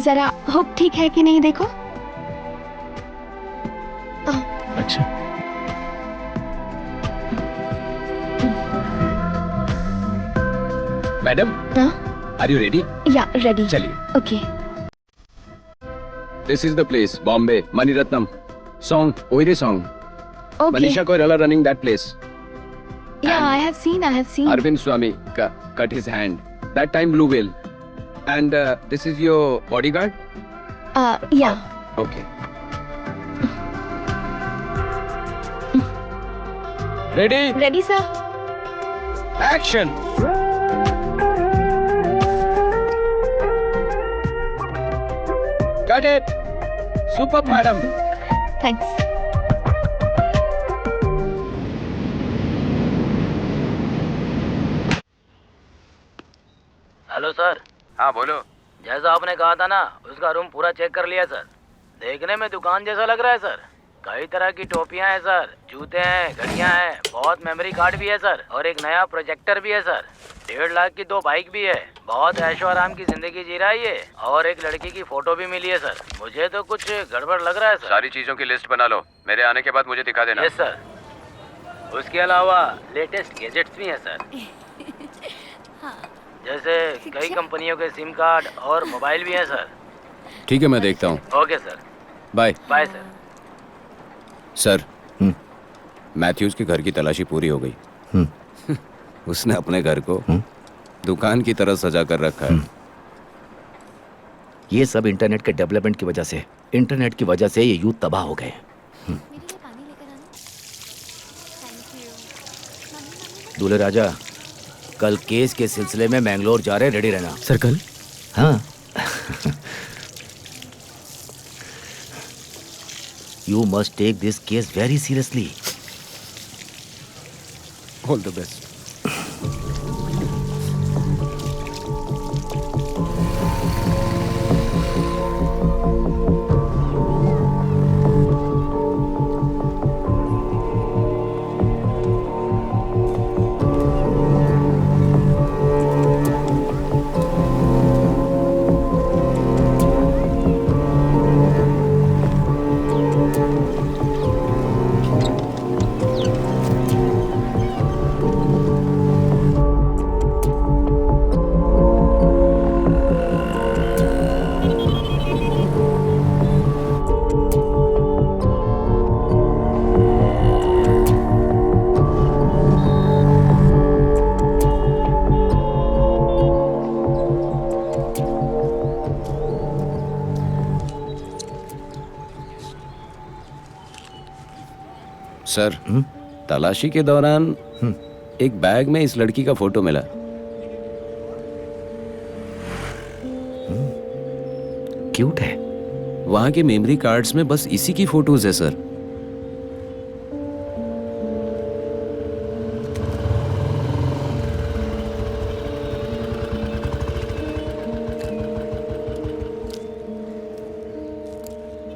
जरा हुक ठीक है कि नहीं देखो। अच्छा। Madam, are you ready? Yeah ready. चलिए। Okay. This is the place, Bombay, Maniratnam. Song, Oire song. Okay. Manisha Koirala running that place. Yeah, I have seen. Arvind Swamy cut his hand. That time Blue Whale. And this is your bodyguard? Yeah. Okay. Ready? Ready, sir. Action. Got it. Super, madam. Thanks. Hello sir. हाँ बोलो। जैसा आपने कहा था ना, उसका room पूरा check कर लिया सर। देखने में दुकान जैसा लग रहा है सर। कई तरह की टोपियां हैं सर, जूते हैं, घड़ियां हैं, बहुत मेमोरी कार्ड भी है सर, और एक नया प्रोजेक्टर भी है सर। 1.5 लाख की 2 बाइक भी है। बहुत ऐशो आराम की जिंदगी जी रहा है ये, और एक लड़की की फोटो भी मिली है सर। मुझे तो कुछ गड़बड़ लग रहा है सर। सारी चीजों की लिस्ट बना लो, मेरे आने के बाद मुझे दिखा देना। Yes sir. उसके अलावा लेटेस्ट गैजेट्स भी हैं सर, जैसे कई कंपनियों के सिम कार्ड और मोबाइल भी हैं सर। ठीक है, मैं देखता हूँ। Okay sir. Bye. Bye sir. Sir, Mathews के घर की तलाशी पूरी हो गई। उसने अपने घर को दुकान की तरह सजा कर रखा है। ये सब इंटरनेट के डेवलपमेंट की वजह से, इंटरनेट की वजह से ये यूथ तबाह हो गए। दूल्हे राजा, कल केस के सिलसिले में मैंगलोर जा रहे, रेडी रहना। सर कल? हाँ। You must take this case very seriously. All the best. Sir तलाशी के दौरान एक बैग में इस लड़की का फोटो मिला। क्यूट है। वहां के मेमोरी कार्ड्स में बस इसी की फोटोज है सर।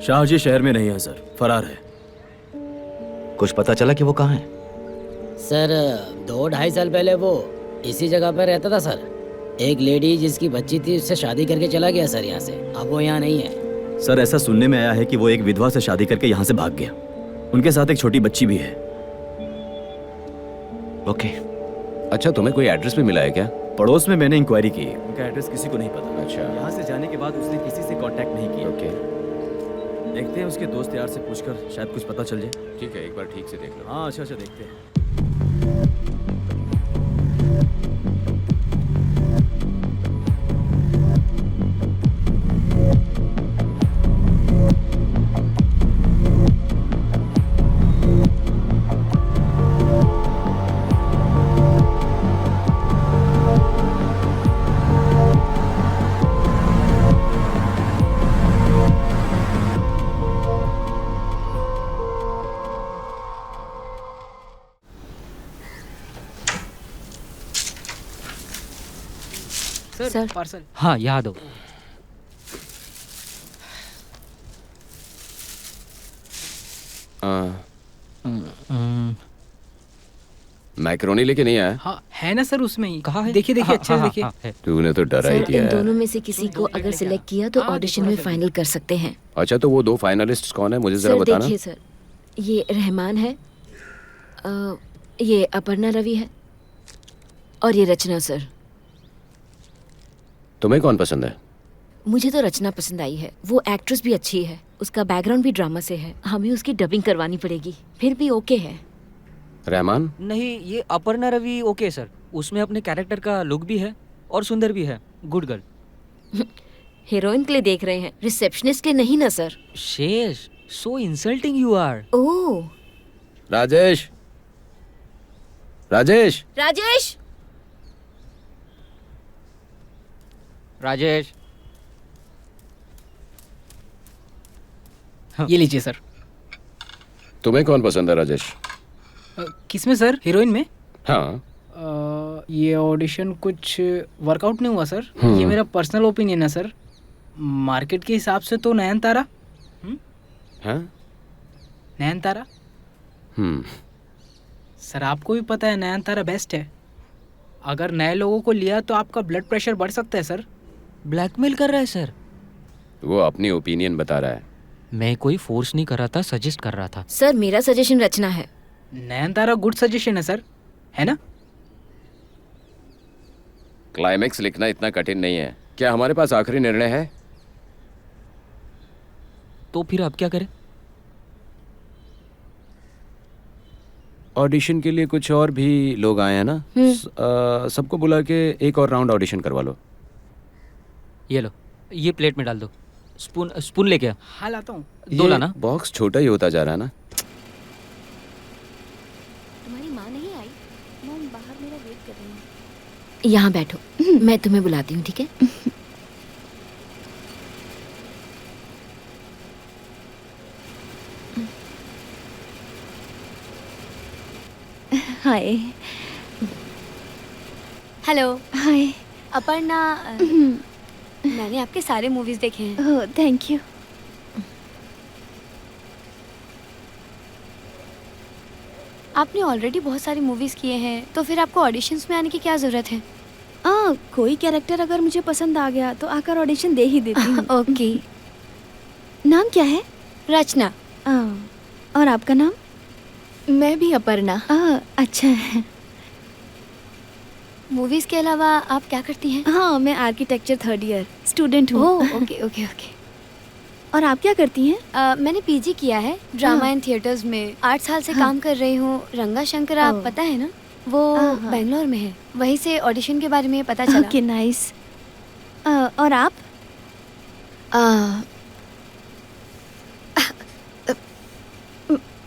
शाहजी शहर में नहीं है सर, फरार है। कुछ पता चला कि वो कहाँ है? सर 2-2.5 साल पहले वो इसी जगह पर रहता था सर। एक लेडी जिसकी बच्ची थी उससे शादी करके चला गया सर यहाँ से। अब वो यहाँ नहीं है। सर ऐसा सुनने में आया है कि वो एक विधवा से शादी करके यहाँ से भाग गया। उनके साथ एक छोटी बच्ची भी है। ओके। अच्छा, तुम्हें कोई एड्रेस भी मिला है क्या? पड़ोस में मैंने इंक्वायरी की, उनका एड्रेस किसी को नहीं पता। अच्छा। यहाँ से जाने के बाद उसने किसी से कांटेक्ट नहीं किया। ओके। देखते हैं उसके दोस्त यार से पूछकर शायद कुछ पता चल जाए। ठीक है, एक बार ठीक से देख लो। हाँ अच्छा देखते हैं। Sir parcel. हाँ, यहाँ दो। मैक्रोनी लेके नहीं आया? हाँ है ना सर उसमें ही। कहाँ है? देखिए देखिए हाँ, अच्छे से हाँ, देखिए। हाँ, है। तूने तो डरा ही सर दिया इन है। दोनों में से किसी को अगर सिलेक्ट किया तो ऑडिशन में फाइनल कर सकते हैं। अच्छा, तो वो 2 फाइनलिस्ट कौन है, मुझे जरा सर बताना। देखिए सर, ये रहमान है, ये अपर्णा रवि है और ये रचना सर। तुम्हें कौन पसंद है? मुझे तो रचना पसंद आई है। वो एक्ट्रेस भी अच्छी है, उसका बैकग्राउंड भी ड्रामा से है। हमें उसकी डबिंग करवानी पड़ेगी, फिर भी ओके है। रहमान? नहीं, ये अपर्णा रवि ओके सर। उसमें अपने कैरेक्टर का लुक भी है और सुंदर भी है। Good girl. हीरोइन के लिए देख रहे हैं, रिसेप्शनिस्ट के लिए नहीं ना सर। शेष, सो इंसल्टिंग यू आर। ओह राजेश, राजेश, राजेश, राजेश। ये लीजिए सर। तुम्हें कौन पसंद है राजेश? किसमें सर? हीरोइन में? हाँ। ये ऑडिशन कुछ वर्कआउट नहीं हुआ सर। ये मेरा पर्सनल ओपिनियन है सर। मार्केट के हिसाब से तो नयनतारा। हाँ? नयनतारा। सर आपको भी पता है नयनतारा बेस्ट है। अगर नए लोगों को लिया तो आपका ब्लड प्रेशर बढ़ सकता है सर। ब्लैकमेल कर रहा है सर। वो अपनी ओपिनियन बता रहा है। मैं कोई फोर्स नहीं कर रहा था, सजेस्ट कर रहा था। सर मेरा सजेशन रचना है। नयनतारा गुड सजेशन है सर, है ना? क्लाइमेक्स लिखना इतना कठिन नहीं है। क्या हमारे पास आखिरी निर्णय है? तो फिर अब क्या करें? ऑडिशन के लिए कुछ और भी लोग आए हैं ना, सबको बुला के एक और राउंड ऑडिशन करवा लो। ये लो, ये प्लेट में डाल दो। स्पून लेके आ। हाँ लाता हूँ। 2 लाना। बॉक्स छोटा ही होता जा रहा है ना। तुम्हारी माँ नहीं आई? मॉम बाहर मेरा वेट कर रही है। यहाँ बैठो, मैं तुम्हें बुलाती हूँ, ठीक है? हाय। हेलो। हाय। अपर्णा, मैंने आपके सारे मूवीज देखे हैं। Oh thank you. आपने ऑलरेडी बहुत सारी मूवीज किए हैं, तो फिर आपको ऑडिशंस में आने की क्या जरूरत है? कोई कैरेक्टर अगर मुझे पसंद आ गया तो आकर ऑडिशन दे ही देती हूँ। ओके। नाम क्या है? रचना। और आपका नाम? मैं भी अपर्णा। अच्छा है। मूवीज के अलावा आप क्या करती हैं? हाँ, मैं आर्किटेक्चर 3rd ईयर स्टूडेंट हूँ। Okay okay okay. और आप क्या करती हैं? मैंने पीजी किया है ड्रामा एंड थिएटर्स में। 8 साल से काम कर रही हूँ। रंगा शंकर आप पता है ना, वो बेंगलोर में है। वहीं से ऑडिशन के बारे में पता चला। Okay nice. और आप?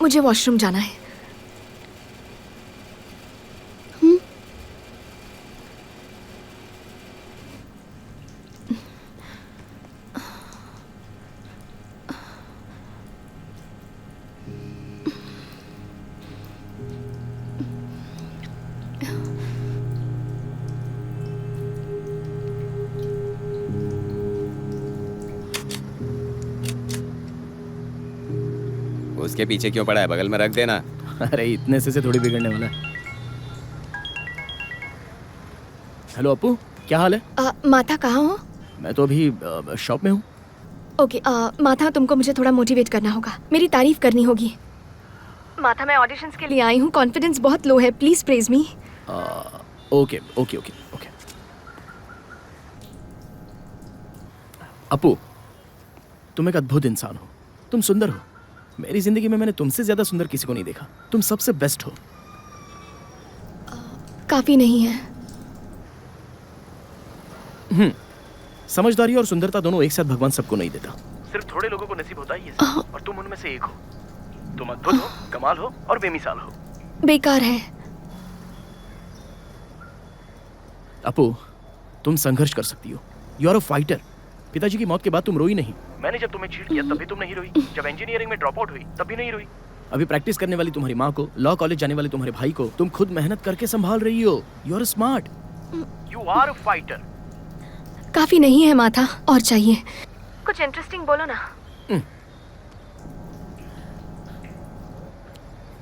मुझे वॉशरूम जाना है। उसके पीछे क्यों पड़ा है? बगल में रख देना। अरे इतने से थोड़ी बिगड़ने वाला है। हेलो अपू, क्या हाल है? माथा कहाँ हो? मैं तो अभी शॉप में हूँ। ओके माथा, तुमको मुझे थोड़ा मोटिवेट करना होगा, मेरी तारीफ करनी होगी। माथा, मैं ऑडिशंस के लिए आई हूँ, कॉन्फिडेंस बहुत लो है, please praise me. Okay okay okay okay. Appu, तुम एक अद्भुत इंसान हो, तुम सुंदर हो। मेरी जिंदगी में मैंने तुमसे ज्यादा सुंदर किसी को नहीं देखा। तुम सबसे बेस्ट हो। काफी नहीं है। समझदारी और सुंदरता दोनों एक साथ भगवान सबको नहीं देता, सिर्फ थोड़े लोगों को नसीब होता है ये सब, और तुम उनमें से एक हो। तुम अद्भुत हो, कमाल हो और बेमिसाल हो। बेकार है। अपू, तुम संघर्ष कर सकती हो। You are a fighter. पिताजी की मौत के बाद तुम रोई नहीं। मैंने जब तुम्हें चीट किया तब भी तुम नहीं रोई। जब इंजीनियरिंग में ड्रॉप आउट हुई तब भी नहीं रोई। अभी प्रैक्टिस करने वाली तुम्हारी माँ को, लॉ कॉलेज जाने वाले तुम्हारे भाई को तुम खुद मेहनत करके संभाल रही हो। You are smart, you are a fighter. काफी नहीं है माथा, और चाहिए। कुछ इंटरेस्टिंग बोलो ना।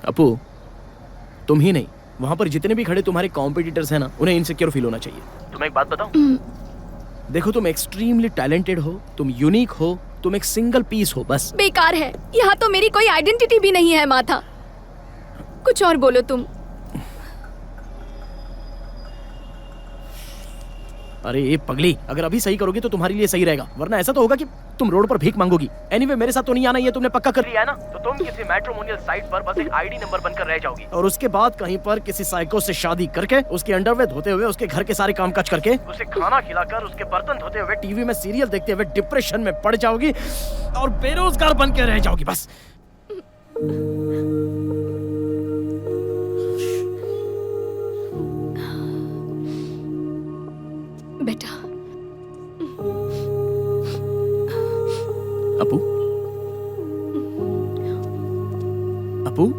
अपू, तुम ही नहीं, वहां पर जितने भी खड़े तुम्हारे कॉम्पिटिटर्स हैं ना, उन्हें इनसिक्योर फील होना चाहिए। तुम्हें एक बात बताऊं? देखो, तुम एक्सट्रीमली टैलेंटेड हो, तुम यूनिक हो, तुम एक सिंगल पीस हो बस। बेकार है, यहाँ तो मेरी कोई आइडेंटिटी भी नहीं है माथा। कुछ और बोलो तुम। अरे ये पगली, अगर अभी सही करोगी तो तुम्हारे लिए सही रहेगा, वरना ऐसा तो होगा कि तुम रोड पर भीख मांगोगी। एनीवे, मेरे साथ तो नहीं आना, ये तुमने पक्का कर लिया है ना? तो तुम किसी मैट्रिमोनियल साइट पर बस एक आईडी नंबर बनकर रह जाओगी, और उसके बाद कहीं पर किसी साइको से शादी करके, उसके अंडरवेयर धोते हुए, उसके घर के सारे कामकाज करके, उसे खाना खिलाकर, उसके बर्तन धोते हुए, टीवी में सीरियल देखते हुए डिप्रेशन में पड़ जाओगी और बेरोजगार बन के रह जाओगी बस। बेटा। अपू, अपू,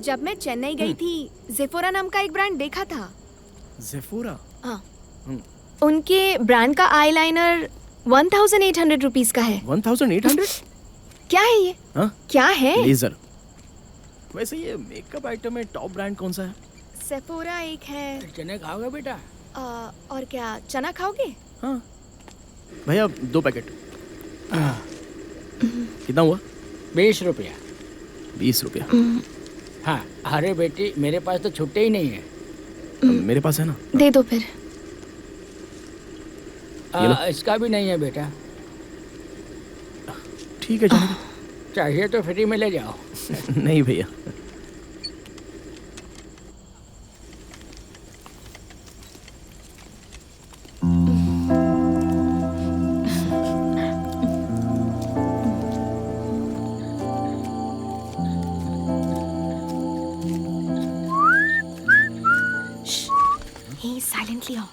जब मैं चेन्नई गई थी, जेफोरा नाम का एक ब्रांड देखा था। जेफोरा? हाँ। उनके ब्रांड का आईलाइनर 1800 रुपीस का है। 1800? क्या है ये? हाँ? क्या है? लेजर। वैसे ये मेकअप आइटम में टॉप ब्रांड कौन सा है? सेफोरा एक है। चने खाओगे बेटा? और क्या, चना खाओगे? हाँ भैया, 2 पैकेट। कितना हुआ? 20 रुपया। 20 रुपया? हाँ। अरे बेटी, मेरे पास तो छुट्टे ही नहीं है। मेरे पास है ना। दे दो फिर। ये लो। इसका भी नहीं है बेटा। ठीक है जाने दो। चाहिए तो फ्री में ले जाओ। नहीं भैया। Hey, silently आओ।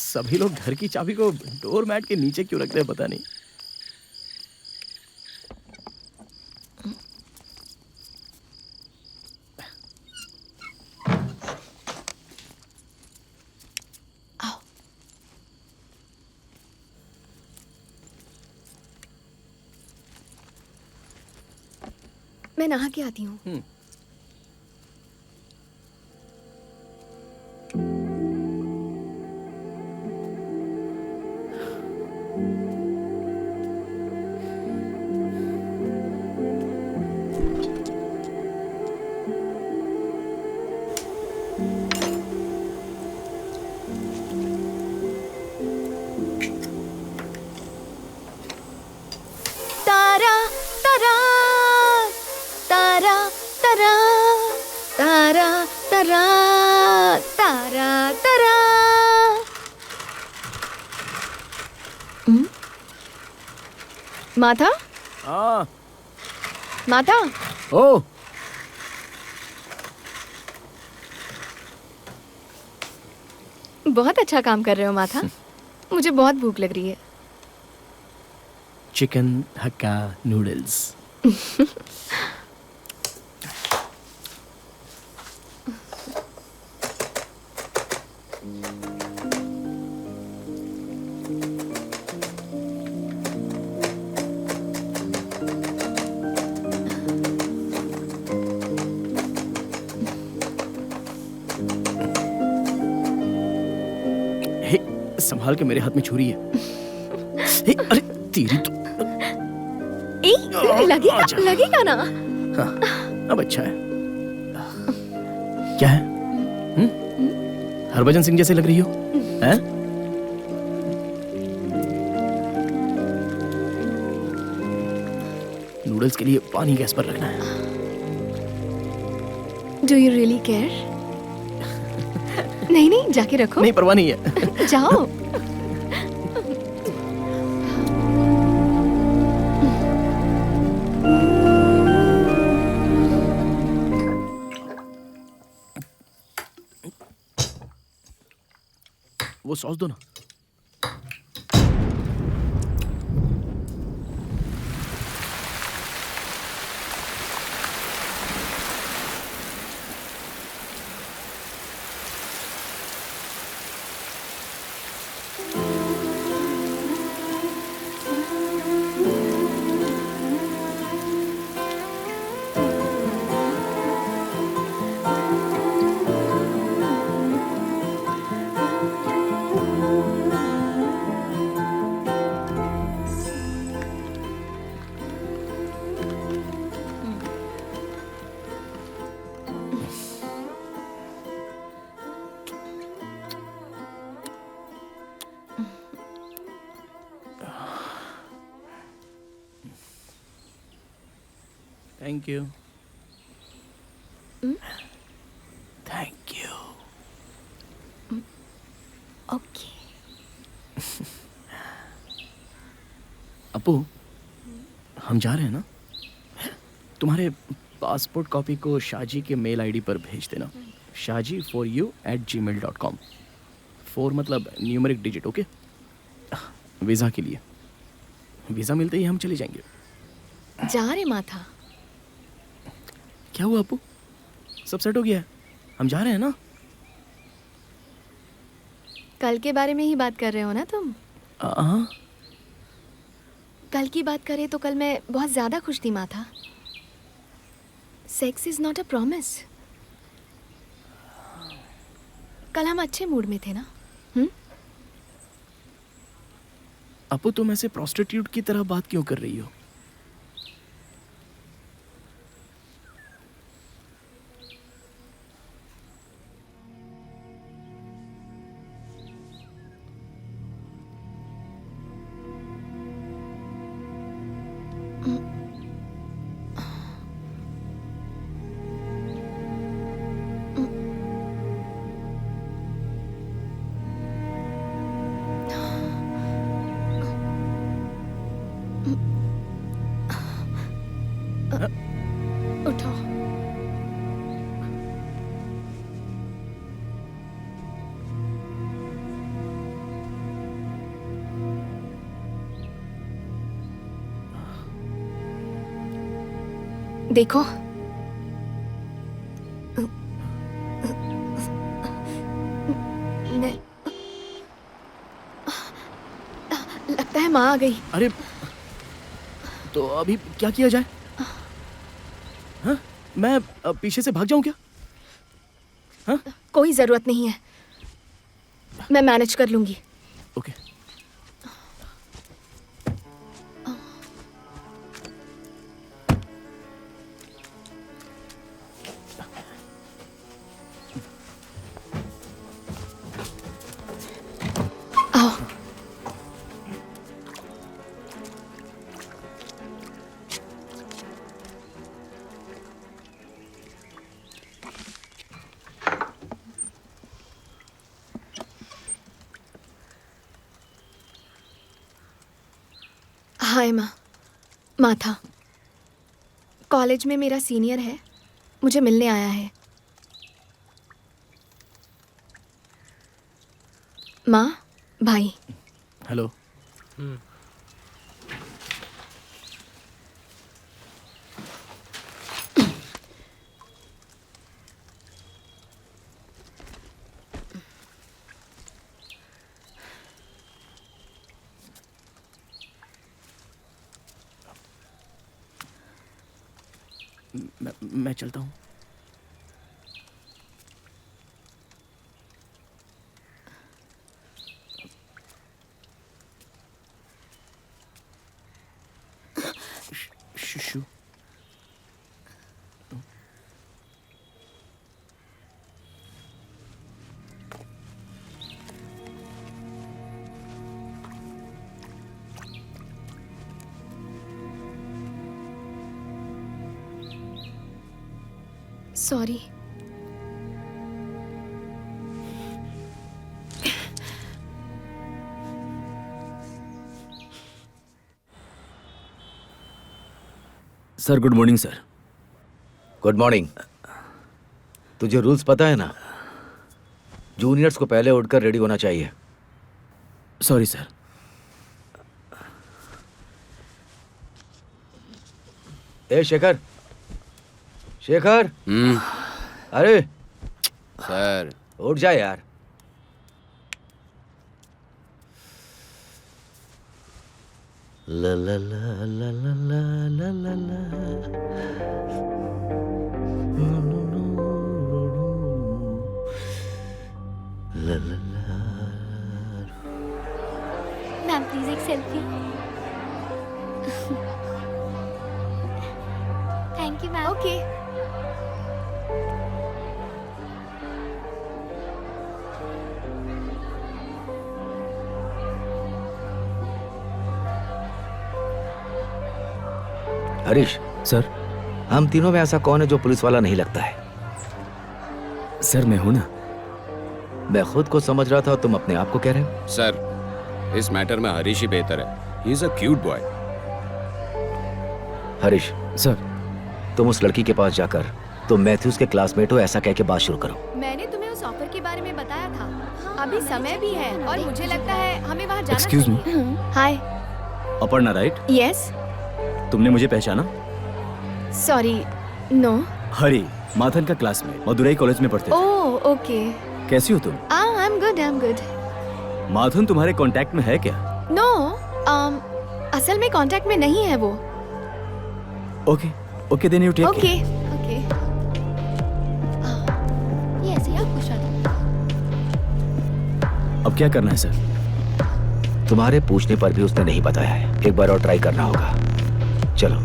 सभी लोग घर की चाबी को डोर मैट के नीचे क्यों रखते हैं पता नहीं। मैं नहा के आती हूँ। तारा तारा तारा तारा तारा तारा तारा तारा। माथा हाँ। माथा ओ बहुत अच्छा काम कर रहे हो माथा। मुझे बहुत भूख लग रही है। चिकन हक्का नूडल्स। हे, संभाल के, मेरे हाथ में छुरी है। हे, अरे तेरी तो लगेगा ना। हाँ, अब अच्छा है। क्या है? हरभजन सिंह जैसे लग रही हो, हैं? नूडल्स के लिए पानी गैस पर रखना है। Do you really care? नहीं नहीं, जाके रखो। नहीं, परवाह नहीं है। जाओ। वो सॉस दो ना। Thank you. Thank you. Okay. अपू, हम जा रहे हैं ना? तुम्हारे पासपोर्ट कॉपी को शाहजी के मेल आईडी पर भेज देना। shaji4u@gmail.com। 4 मतलब न्यूमेरिक डिजिट, ओके? वीज़ा के लिए। वीज़ा मिलते ही हम चले जाएंगे। जा रहे माथा। क्या हुआ अपू? सब सेट हो गया है? हम जा रहे हैं ना? कल के बारे में ही बात कर रहे हो ना तुम? हाँ। कल की बात करें तो कल मैं बहुत ज़्यादा खुश थी माथा। Sex is not a promise. कल हम अच्छे मूड में थे ना? अपू तुम ऐसे प्रोस्टिट्यूट की तरह बात क्यों कर रही हो? उठो। देखो, लगता है माँ आ गई। अरे तो अभी क्या किया जाए? हाँ? मैं पीछे से भाग जाऊं क्या? हाँ? कोई जरूरत नहीं है, मैं मैनेज कर लूंगी। ओके। आओ। हाय माँ। माथा कॉलेज में मेरा सीनियर है, मुझे मिलने आया है। माँ, भाई। हेलो। मैं चलता हूँ। शुशु। Sorry. Sir good morning sir. Good morning. तुझे रूल्स पता है ना? जूनियर्स को पहले उठकर रेडी होना चाहिए। Sorry sir. ए शेखर, शेखर। अरे सर उठ जा यार। ला ला ला ला ला ला ला ला ला ला ला। मैम प्लीज एक selfie. Thank you ma'am. Okay. Harish sir. हम तीनों में ऐसा कौन है जो पुलिस वाला नहीं लगता है? सर मैं हूं ना। मैं खुद को समझ रहा था, तुम अपने आप को कह रहे हो? सर इस मैटर में हरीश ही बेहतर है। He is a cute boy. Harish sir, तुम उस लड़की के पास जाकर तुम मैथ्यूज के क्लासमेट हो ऐसा कह के बात शुरू करो। मैंने तुम्हें उस ऑफर के बारे में बताया था। अभी समय भी है और मुझे लगता है हमें वहाँ जाना एक्सक्यूज मी। हाय। अपर्णा राइट? यस। तुमने मुझे पहचाना? Sorry, no. हरी, माथन का क्लासमेट, मदुरई कॉलेज में पढ़ते थे। Oh okay. कैसी हो तुम? I am good, I am good. Mathan तुम्हारे कांटेक्ट में है क्या? नो, असल में कांटेक्ट में नहीं है वो। Okay okay, then you take okay care. Okay. ये ऐसे ही आप खुश रहो। अब क्या करना है सर? तुम्हारे पूछने पर भी उसने नहीं बताया है। एक बार और ट्राई करना होगा। चलो।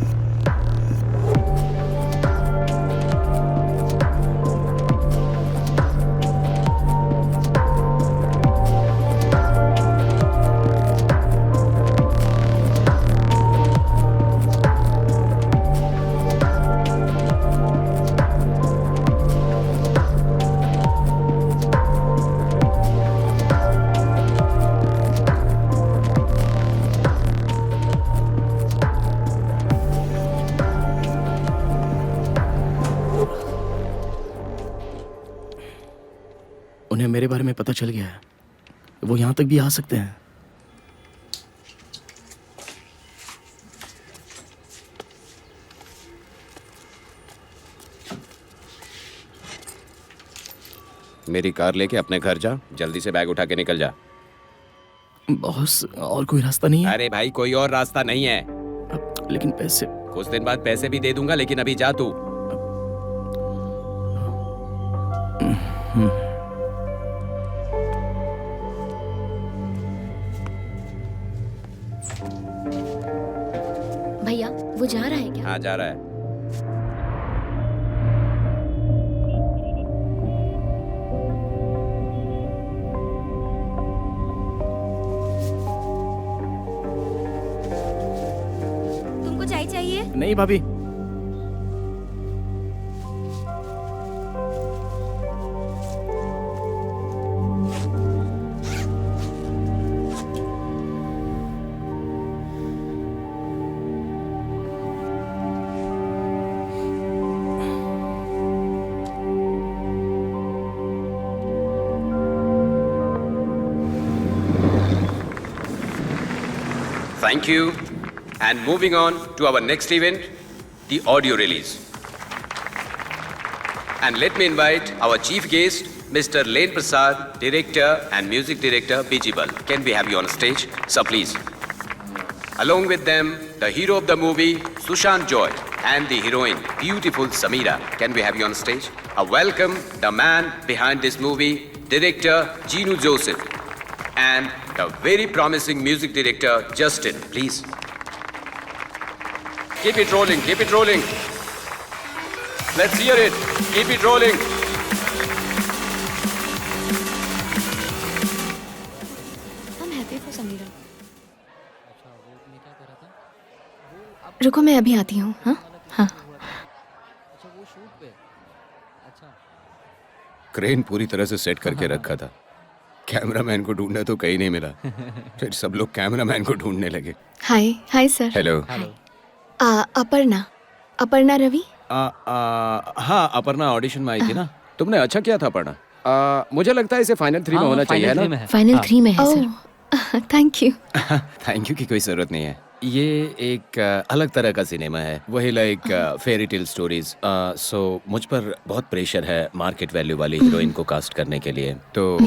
उन्हें मेरे बारे में पता चल गया है। वो यहाँ तक भी आ सकते हैं। मेरी कार लेके अपने घर जा, जल्दी से बैग उठा के निकल जा। बॉस, और कोई रास्ता नहीं है? अरे भाई, कोई और रास्ता नहीं है। लेकिन पैसे? कुछ दिन बाद पैसे भी दे दूंगा, लेकिन अभी जा तू। भैया वो जा रहा है क्या? हाँ, जा रहा है। तुमको चाय चाहिए? नहीं भाभी। Thank you. And moving on to our next event, the audio release. And let me invite our chief guest, Mr. Lane Prasad, director and music director, Bijibal. Can we have you on stage? Sir, please. Along with them, the hero of the movie, Sushant Joy, and the heroine, beautiful Samira. Can we have you on stage? A welcome the man behind this movie, director Ginu Joseph, and the very promising music director, Justin. Please. Keep it rolling, keep it rolling. Let's hear it. Keep it rolling. I'm happy for Samira. रुको, मैं अभी आती हूँ। हाँ हाँ। Crane पूरी तरह से सेट करके रखा था। कैमरामैन को ढूंढना तो कहीं नहीं मिला। फिर सब लोग कैमरामैन को ढूंढने लगे। Hi hi sir. Hello. Aparna Ravi. हाँ, अपर्णा ऑडिशन में आई थी ना। तुमने अच्छा किया था अपर्णा। मुझे लगता है इसे फाइनल 3 में होना चाहिए, है ना? फाइनल 3 में है sir. Thank you. Thank you की कोई जरूरत नहीं है। ये एक अलग तरह का सिनेमा है, वही लाइक फेरी टेल स्टोरीज। सो मुझ पर बहुत प्रेशर है मार्केट वैल्यू वाली हीरोइन को कास्ट करने के लिए। तो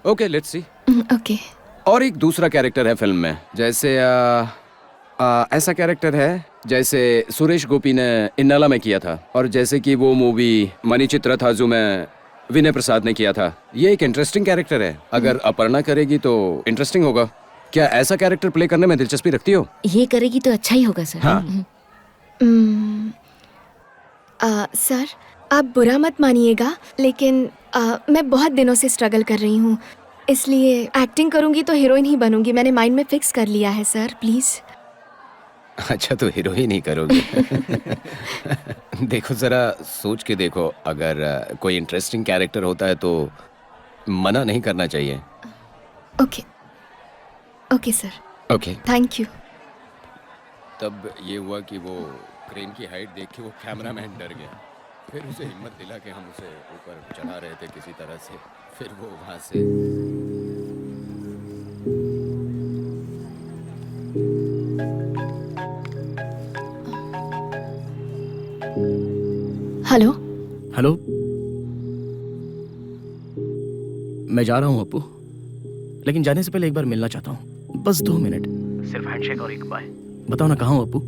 ओके, लेट्स सी। ओके। और एक दूसरा कैरेक्टर है फिल्म में, जैसे ऐसा कैरेक्टर है जैसे सुरेश गोपी ने इन्नाला में किया था, और जैसे कि वो मूवी मणिचित्रा था जो में विनय प्रसाद ने किया था। ये एक इंटरेस्टिंग कैरेक्टर है। अगर अपर्णा करेगी तो इंटरेस्टिंग होगा। क्या ऐसा कैरेक्टर प्ले करने में दिलचस्पी रखती हो? ये करेगी तो अच्छा ही होगा सर। हाँ। सर, आप बुरा मत मानिएगा, लेकिन मैं बहुत दिनों से स्ट्रगल कर रही हूँ, इसलिए एक्टिंग करूँगी तो हीरोइन ही बनूंगी। मैंने माइंड में फिक्स कर लिया है सर, प्लीज़। अच्छा, तो हीरोइन ही करोगी? देखो, जरा सोच के देखो। अगर कोई इंटरेस्टिंग कैरेक्टर होता है तो मना नहीं करना चाहिए। Okay okay sir. Okay, thank you. तब ये हुआ कि वो क्रेन की हाइट देख के वो कैमरामैन डर गया। फिर उसे हिम्मत दिला के हम उसे ऊपर चढ़ा रहे थे किसी तरह से। फिर वो वहां से हेलो हेलो। मैं जा रहा हूँ अप्पू, लेकिन जाने से पहले एक बार मिलना चाहता हूँ, बस 2 मिनट, सिर्फ हैंडशेक और एक बाय। बताओ ना, कहाँ हूँ Appu?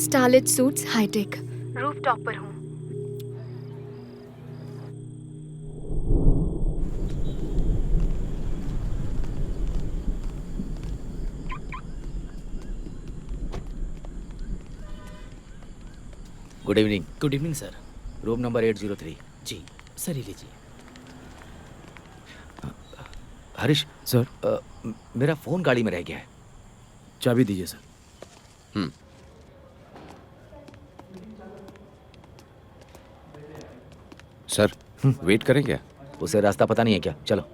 Starlet suites hitech, rooftop पर हूँ। Good evening. Good evening sir. Room number 803। जी सर, ये लीजिए। हरीश सर, मेरा फोन गाड़ी में रह गया है। चाबी दीजिए सर। सर वेट करें क्या? उसे रास्ता पता नहीं है क्या? चलो।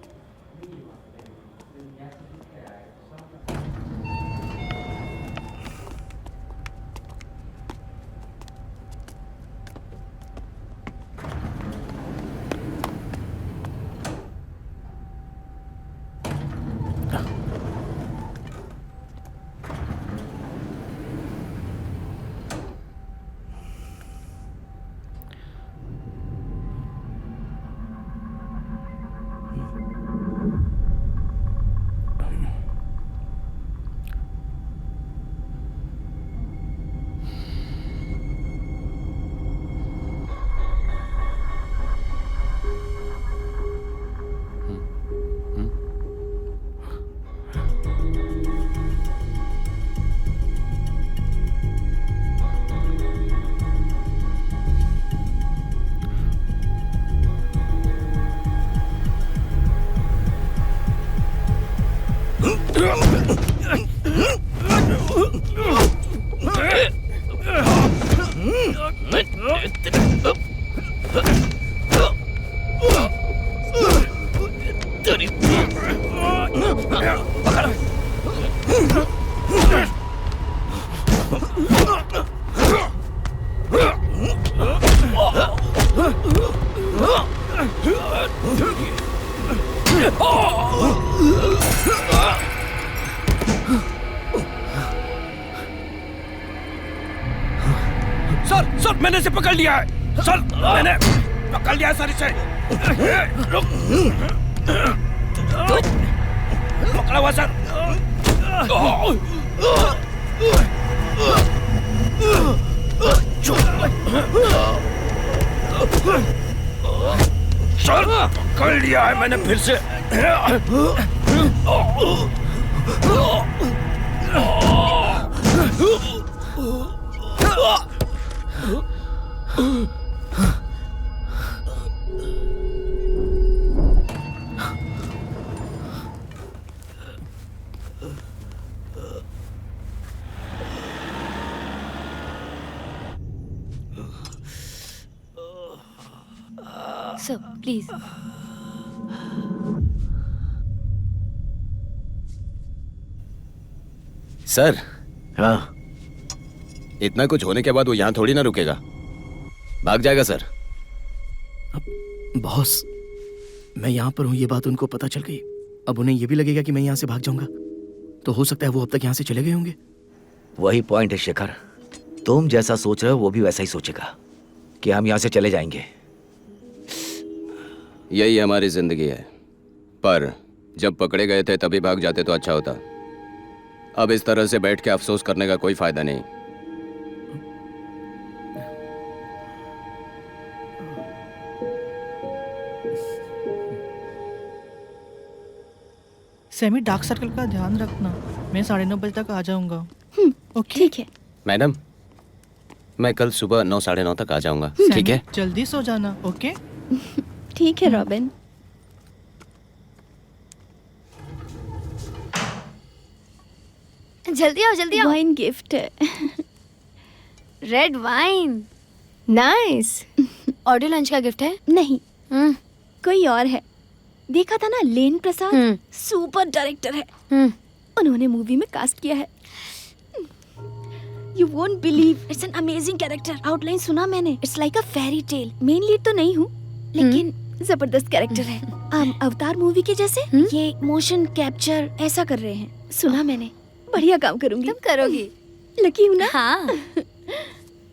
सर मैंने इसे पकड़ लिया है। सर मैंने पकड़ लिया है सर इसे। पकड़ा हुआ सर। सर पकड़ लिया है मैंने फिर से। Sir please. सर। हाँ, इतना कुछ होने के बाद वो यहाँ थोड़ी ना रुकेगा, भाग जाएगा सर। बॉस, मैं यहाँ पर हूँ ये बात उनको पता चल गई। अब उन्हें ये भी लगेगा कि मैं यहाँ से भाग जाऊंगा, तो हो सकता है वो अब तक यहाँ से चले गए होंगे। वही पॉइंट है शेखर, तुम जैसा सोच रहे हो वो भी वैसा ही सोचेगा कि हम यहाँ से चले जाएंगे। यही हमारी जिंदगी है, पर जब पकड़े गए थे तभी भाग जाते तो अच्छा होता। अब इस तरह से बैठ के अफसोस करने का कोई फायदा नहीं। सेमी डार्क सर्कल का ध्यान रखना, मैं 9:30 बजे तक आ जाऊंगा। ओके ठीक है। मैडम, मैं कल सुबह 9 साढ़े 9 तक आ जाऊंगा, ठीक है? जल्दी सो जाना, ओके? ठीक है रॉबिन। जल्दी आओ जल्दी आओ। वाइन गिफ्ट है। Red wine. Nice. Audio lunch का गिफ्ट है? नहीं, कोई और है। देखा था ना, लेन प्रसाद सुपर डायरेक्टर है। उन्होंने मूवी में कास्ट किया है। You won't believe, it's an amazing character. Outline सुना मैंने, it's like a fairy tale. Main lead तो नहीं हूँ, लेकिन जबरदस्त कैरेक्टर है। अवतार मूवी के जैसे ये मोशन कैप्चर ऐसा कर रहे हैं, सुना मैंने। बढ़िया काम करूंगी। तुम करोगी? लकी हूँ ना? हाँ।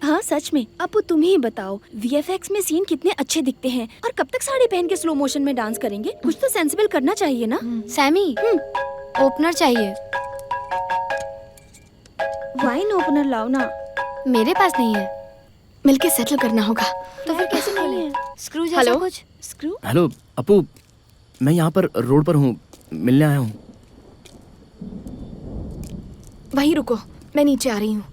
हाँ सच में। अब तुम ही बताओ, VFX में सीन कितने अच्छे दिखते हैं, और कब तक साड़ी पहन के स्लो मोशन में डांस करेंगे? कुछ तो सेंसिबल करना चाहिए ना। सैमी, ओपनर चाहिए। वाइन ओपनर लाओ ना। मेरे पास नहीं है। मिलके सेटल करना होगा। तो फिर कैसे नहीं है? स्क्रू जैसा हेलो? कुछ? स्क्रू? हेलो अपू, मैं यहाँ पर रोड पर हूँ, मिलने आया हूँ। वहीं रुको, मैं नीचे आ रही हूँ।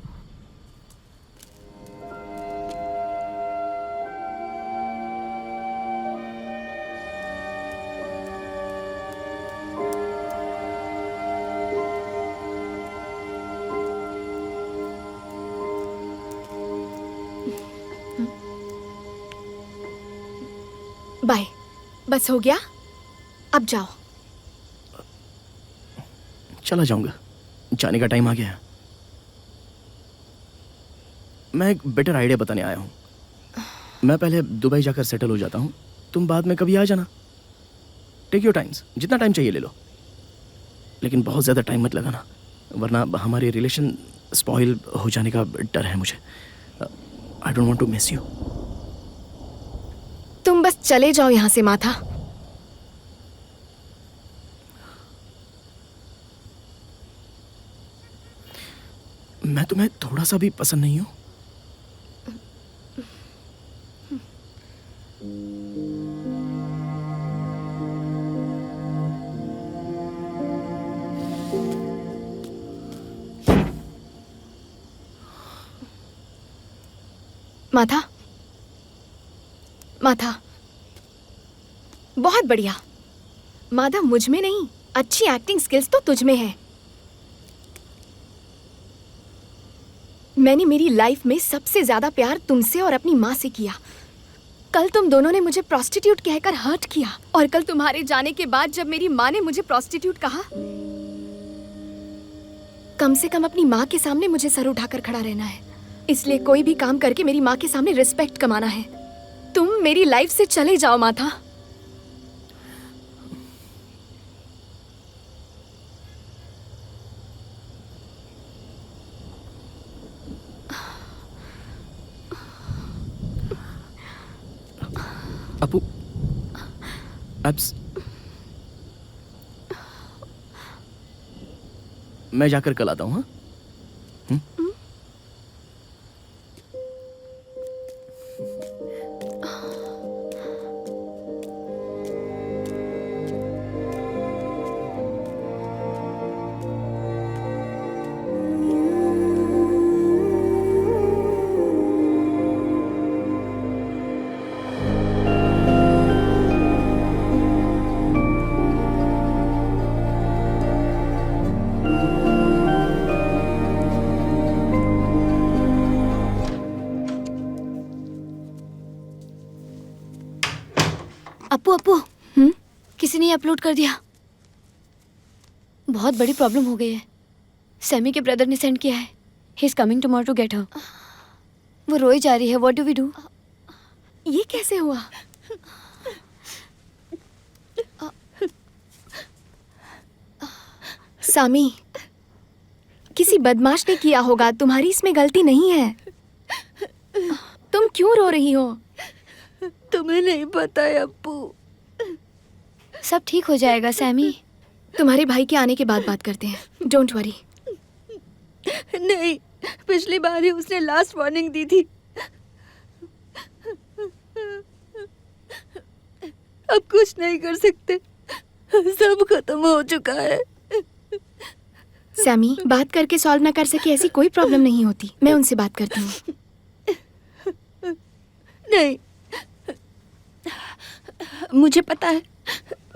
बाय। बस हो गया, अब जाओ। चला जाऊंगा, जाने का टाइम आ गया है। मैं एक बेटर आइडिया बताने आया हूँ। मैं पहले दुबई जाकर सेटल हो जाता हूँ, तुम बाद में कभी आ जाना। टेक योर टाइम्स, जितना टाइम चाहिए ले लो, लेकिन बहुत ज़्यादा टाइम मत लगाना, वरना हमारे रिलेशन स्पॉइल हो जाने का डर है मुझे। I don't want to miss you. तुम बस चले जाओ यहाँ से माथा। मैं तुम्हें थोड़ा सा भी पसंद नहीं हूँ। माथा, माथा, बहुत बढ़िया। माधव मुझ में नहीं, अच्छी एक्टिंग स्किल्स तो तुझ में है। मैंने मेरी लाइफ में सबसे ज्यादा प्यार तुमसे और अपनी माँ से किया। कल तुम दोनों ने मुझे प्रोस्टिट्यूट कहकर हर्ट किया, और कल तुम्हारे जाने के बाद जब मेरी माँ ने मुझे प्रोस्टिट्यूट कहा, कम से कम अपनी माँ के सामने मुझे सर उठाकर खड़ा रहना है। इसलिए कोई भी काम करके मेरी माँ के सामने रिस्पेक्ट कमाना है। तुम मेरी लाइफ से चले जाओ माथा। अपू, मैं जाकर कल आता हूँ। हाँ, अपू अपू, किसी ने अपलोड कर दिया। बहुत बड़ी प्रॉब्लम हो गई है। सैमी के ब्रदर ने सेंड किया है। He is coming tomorrow to get her. वो रोई जा रही है। What do we do? ये कैसे हुआ? सामी, किसी बदमाश ने किया होगा, तुम्हारी इसमें गलती नहीं है। तुम क्यों रो रही हो? तुम्हें नहीं पता है अप्पू। सब ठीक हो जाएगा सैमी। तुम्हारे भाई के आने के बाद बात करते हैं। Don't worry. नहीं, पिछली बार ही उसने लास्ट वार्निंग दी थी। अब कुछ नहीं कर सकते, सब खत्म हो चुका है। सैमी, बात करके सॉल्व ना कर सके ऐसी कोई प्रॉब्लम नहीं होती। मैं उनसे बात करती हूँ। नहीं, मुझे पता है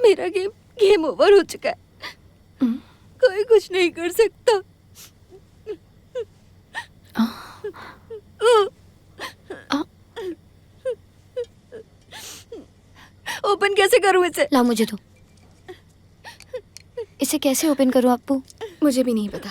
मेरा गेम ओवर हो चुका है। कोई कुछ नहीं कर सकता। ओपन कैसे करूं इसे? ला मुझे दो। इसे कैसे ओपन करूं अप्पू? मुझे भी नहीं पता।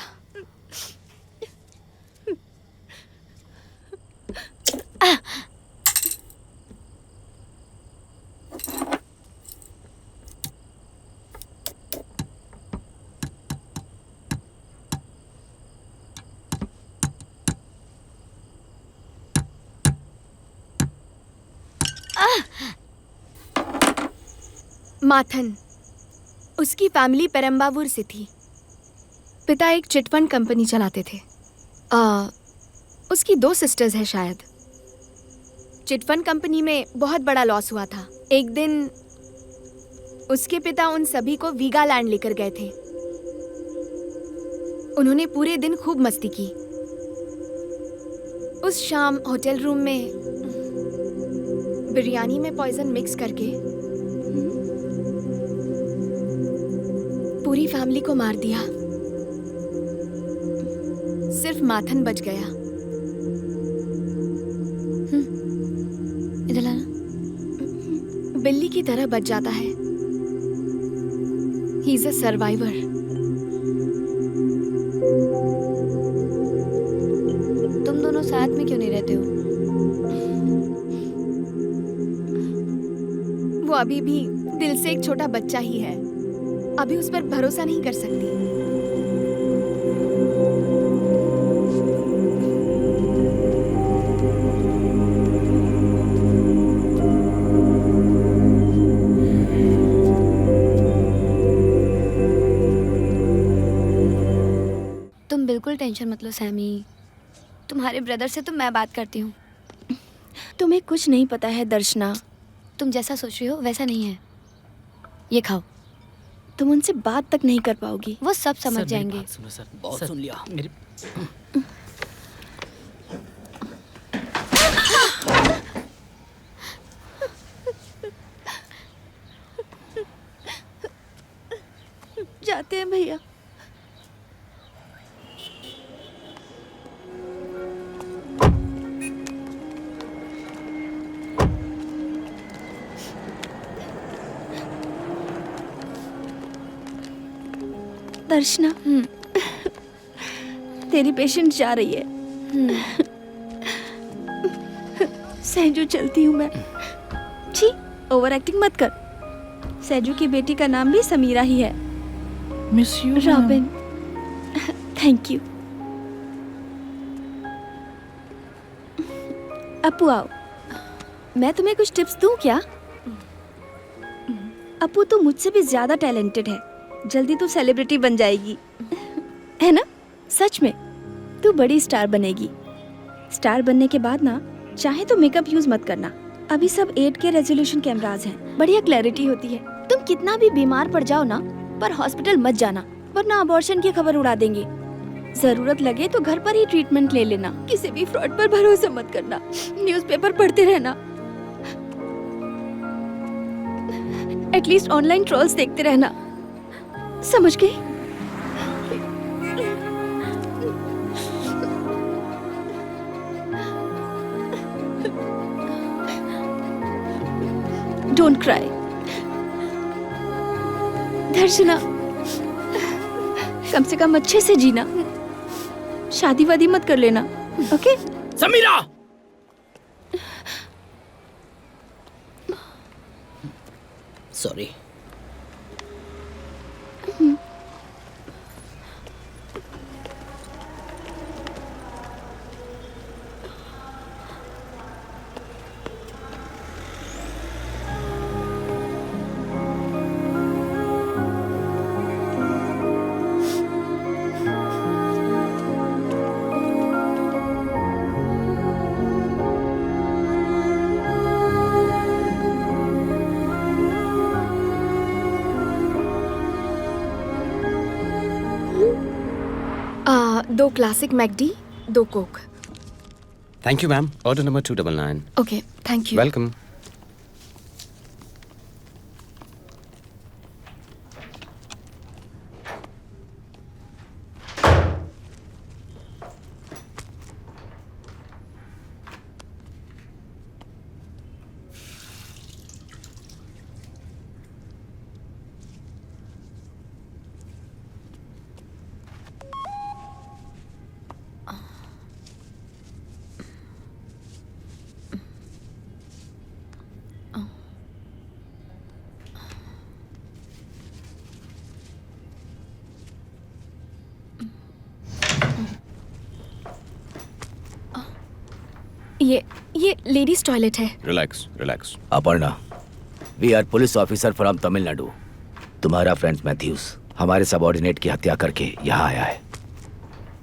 माथन, उसकी फैमिली पेरम्बावूर से थी। पिता एक चिटफंड कंपनी चलाते थे। उसकी 2 सिस्टर्स हैं शायद। चिटफंड कंपनी में बहुत बड़ा लॉस हुआ था। एक दिन उसके पिता उन सभी को वीगालैंड लेकर गए थे। उन्होंने पूरे दिन खूब मस्ती की। उस शाम होटल रूम में बिरयानी में पॉइजन मिक्स करके पूरी फैमिली को मार दिया। सिर्फ माथन बच गया। इधर लाना। बिल्ली की तरह बच जाता है। He is a survivor. तुम दोनों साथ में क्यों नहीं रहते हो? वो अभी भी दिल से एक छोटा बच्चा ही है। अभी उस पर भरोसा नहीं कर सकती। तुम बिल्कुल टेंशन मत लो सैमी। तुम्हारे ब्रदर से तो मैं बात करती हूँ। तुम्हें कुछ नहीं पता है दर्शना। तुम जैसा सोच रही हो वैसा नहीं है। ये खाओ। तुम उनसे बात तक नहीं कर पाओगी। वो सब समझ जाएंगे। सुनो सर, बहुत सुन लिया। मेरी जाते हैं भैया। दर्शना, तेरी पेशेंट जा रही है। सहजू चलती हूँ मैं। छी, ओवर एक्टिंग मत कर। सहजू की बेटी का नाम भी समीरा ही है। Miss you Robin. Thank you. Appu आओ, मैं तुम्हें कुछ टिप्स दूं क्या? अपू तो मुझसे भी ज्यादा टैलेंटेड है। जल्दी तू सेलिब्रिटी बन जाएगी, है ना? सच में तू बड़ी स्टार बनेगी। स्टार बनने के बाद ना चाहे तो मेकअप यूज मत करना। अभी सब 8K रेजोल्यूशन कैमरास हैं, बढ़िया क्लैरिटी होती है। तुम कितना भी बीमार पड़ जाओ ना, पर हॉस्पिटल मत जाना, वरना अबॉर्शन की खबर उड़ा देंगे। जरूरत लगे तो घर पर ही ट्रीटमेंट ले लेना। किसी भी फ्रॉड पर भरोसा मत करना। न्यूज़पेपर पढ़ते रहना। एटलीस्ट ऑनलाइन ट्रोल्स देखते रहना। समझ गई? Don't cry. दर्शना, कम से कम अच्छे से जीना। शादी वादी मत कर लेना, ओके? समीरा! सॉरी। दो classic McD, 2 Coke. Thank you, ma'am. Order number 299. Okay, thank you. Welcome. ये लेडीज टॉयलेट है। Relax, relax. Aparna, we are police officer from Tamil Nadu. तुम्हारा फ्रेंड मैथ्यूस हमारे सबऑर्डिनेट की हत्या करके यहाँ आया है।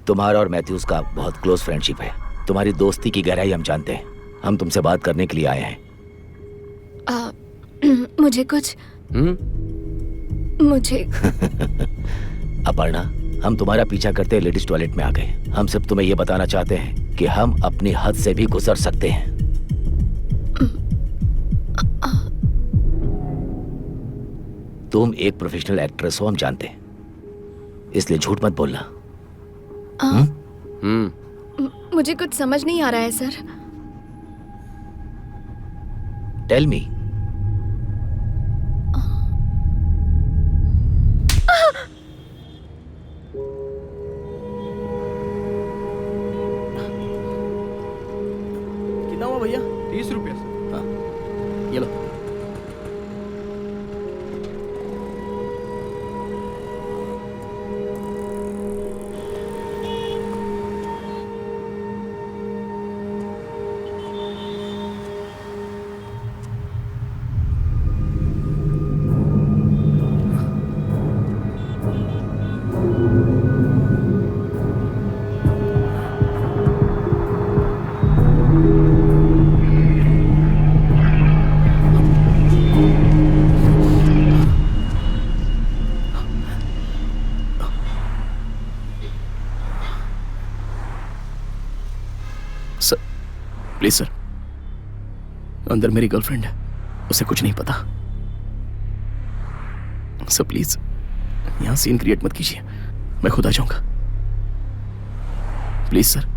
तुम्हारा और मैथ्यूस का बहुत क्लोज फ्रेंडशिप है। तुम्हारी दोस्ती की गहराई हम जानते हैं। हम तुमसे बात करने के लिए आए हैं। मुझे कुछ मुझे अपर्णा, हम तुम्हारा पीछा करते लेडीज टॉयलेट में आ गए। हम सिर्फ तुम्हें यह बताना चाहते हैं कि हम अपनी हद से भी गुजर सकते हैं। तुम एक प्रोफेशनल एक्ट्रेस हो, हम जानते हैं, इसलिए झूठ मत बोलना। मुझे कुछ समझ नहीं आ रहा है sir. Tell me, please sir, अंदर मेरी गर्लफ्रेंड है, उसे कुछ नहीं पता। सर प्लीज यहाँ सीन क्रिएट मत कीजिए, मैं खुद आ जाऊंगा। Please sir.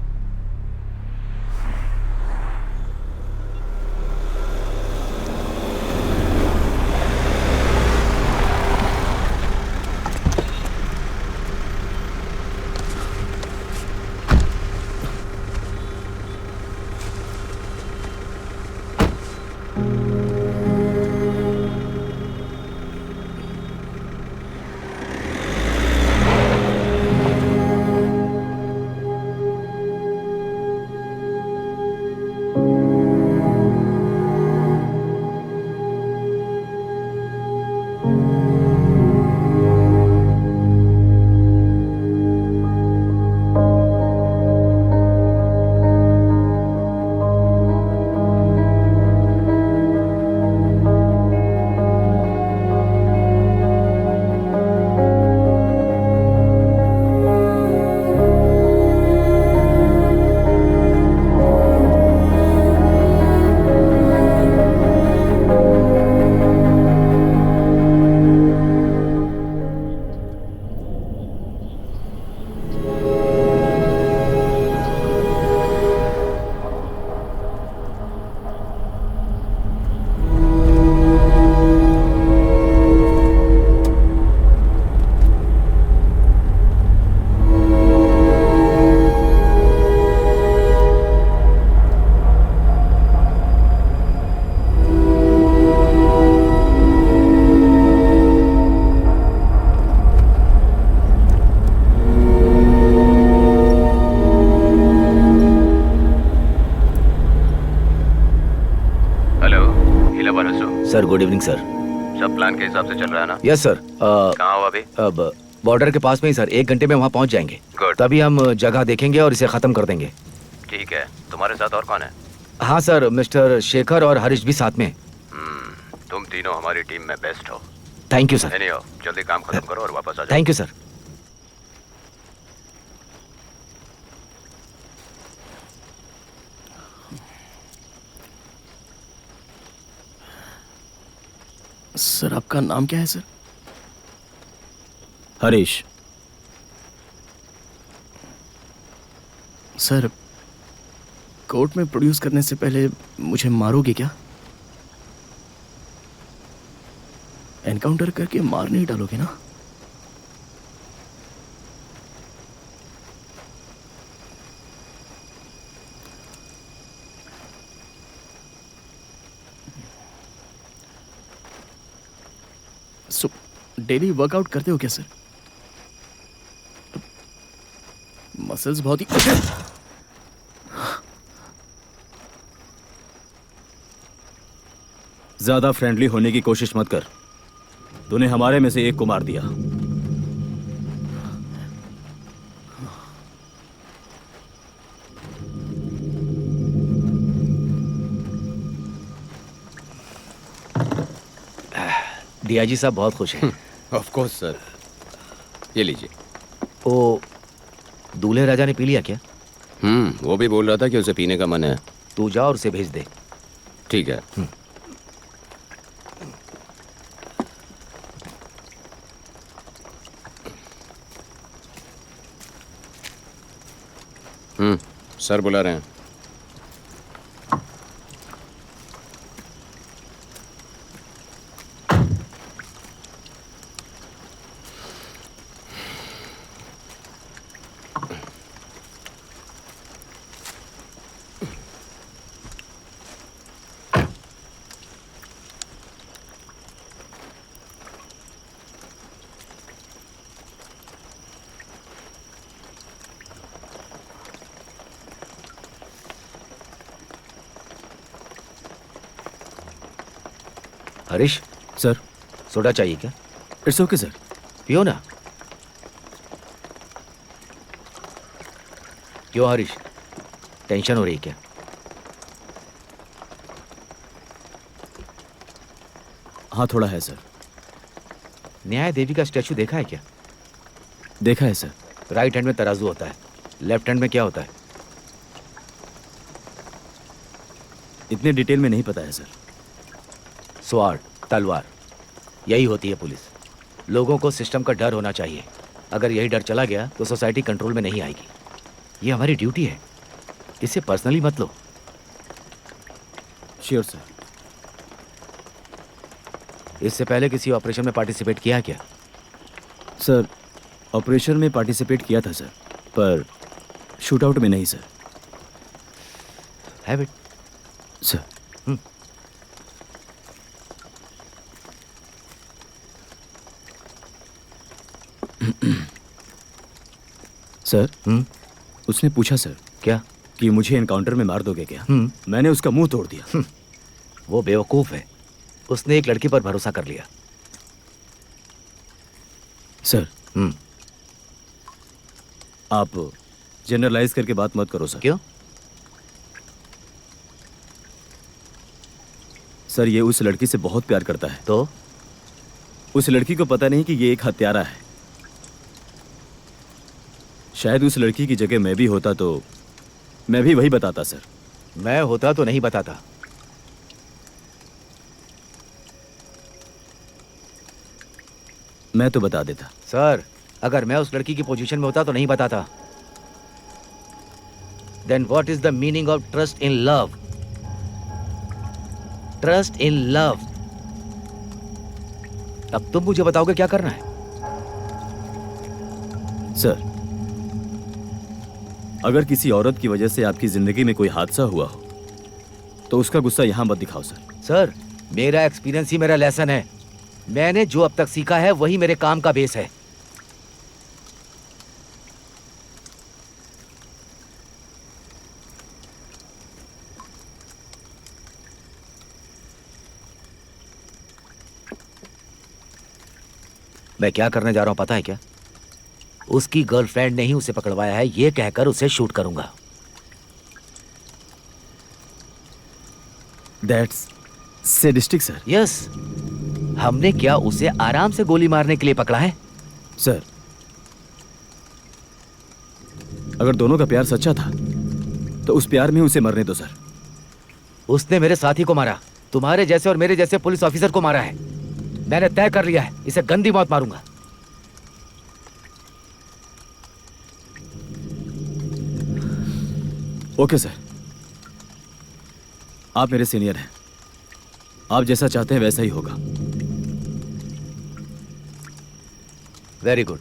Sir good evening sir. सब प्लान के हिसाब से चल रहा है ना? Yes sir. कहाँ हो अभी? अब बॉर्डर के पास में ही सर, 1 घंटे में वहाँ पहुँच जाएंगे। गुड। तभी हम जगह देखेंगे और इसे खत्म कर देंगे। ठीक है, तुम्हारे साथ और कौन है? हाँ सर, मिस्टर शेखर और हरीश भी साथ में। तुम तीनों हमारी टीम में बेस्ट हो। Thank you sir. नहीं हो, जल्दी काम खत्म करो और वापस आ जाओ। Thank you sir. सर आपका नाम क्या है सर? हरीश। सर कोर्ट में प्रोड्यूस करने से पहले मुझे मारोगे क्या? एनकाउंटर करके मार नहीं डालोगे ना? सो डेली वर्कआउट करते हो क्या सर? मसल्स बहुत ही ज्यादा फ्रेंडली होने की कोशिश मत कर। तूने हमारे में से एक को मार दिया। डीआईजी साहब बहुत खुश हैं। Of course sir. ये लीजिए। ओ दूल्हे राजा ने पी लिया क्या? वो भी बोल रहा था कि उसे पीने का मन है। तू जा और उसे भेज दे। ठीक है। सर बुला रहे हैं। हरीश सर। सोडा चाहिए क्या? It's okay sir. पियो ना। क्यों हरीश, टेंशन हो रही है क्या? हाँ थोड़ा है सर। न्याय देवी का स्टैचू देखा है क्या? देखा है सर। राइट हैंड में तराजू होता है, लेफ्ट हैंड में क्या होता है? इतने डिटेल में नहीं पता है सर। स्वार्ड, तलवार, यही होती है पुलिस। लोगों को सिस्टम का डर होना चाहिए। अगर यही डर चला गया तो सोसाइटी कंट्रोल में नहीं आएगी। ये हमारी ड्यूटी है, इसे पर्सनली मत लो। Sure sir. इससे पहले किसी ऑपरेशन में पार्टिसिपेट किया क्या? सर, ऑपरेशन में पार्टिसिपेट किया था सर, पर शूटआउट में नहीं sir. Have it sir. Sir, उसने पूछा सर क्या कि मुझे एनकाउंटर में मार दोगे क्या? मैंने उसका मुंह तोड़ दिया। वो बेवकूफ है, उसने एक लड़की पर भरोसा कर लिया। सर, आप जनरलाइज करके बात मत करो सर। क्यों? सर, ये उस लड़की से बहुत प्यार करता है। तो उस लड़की को पता नहीं कि ये एक हत्यारा है। शायद उस लड़की की जगह मैं भी होता तो मैं भी वही बताता सर। मैं होता तो नहीं बताता। मैं तो बता देता। सर, अगर मैं उस लड़की की पोजीशन में होता तो नहीं बताता। Then what is the meaning of trust in love? Trust in love. अब तुम मुझे बताओगे क्या करना है? सर, अगर किसी औरत की वजह से आपकी जिंदगी में कोई हादसा हुआ हो तो उसका गुस्सा यहां मत दिखाओ सर। सर, मेरा एक्सपीरियंस ही मेरा लेसन है। मैंने जो अब तक सीखा है वही मेरे काम का बेस है। मैं क्या करने जा रहा हूं पता है क्या? उसकी गर्लफ्रेंड ने ही उसे पकड़वाया है, ये कहकर उसे शूट करूंगा। That's sadistic sir. यस, हमने क्या उसे आराम से गोली मारने के लिए पकड़ा है? सर, अगर दोनों का प्यार सच्चा था तो उस प्यार में उसे मरने दो सर। उसने मेरे साथी को मारा, तुम्हारे जैसे और मेरे जैसे पुलिस ऑफिसर को मारा है। मैंने तय कर लिया है, इसे गंदी मौत मारूंगा। ओके सर, आप मेरे सीनियर हैं, आप जैसा चाहते हैं वैसा ही होगा। Very good.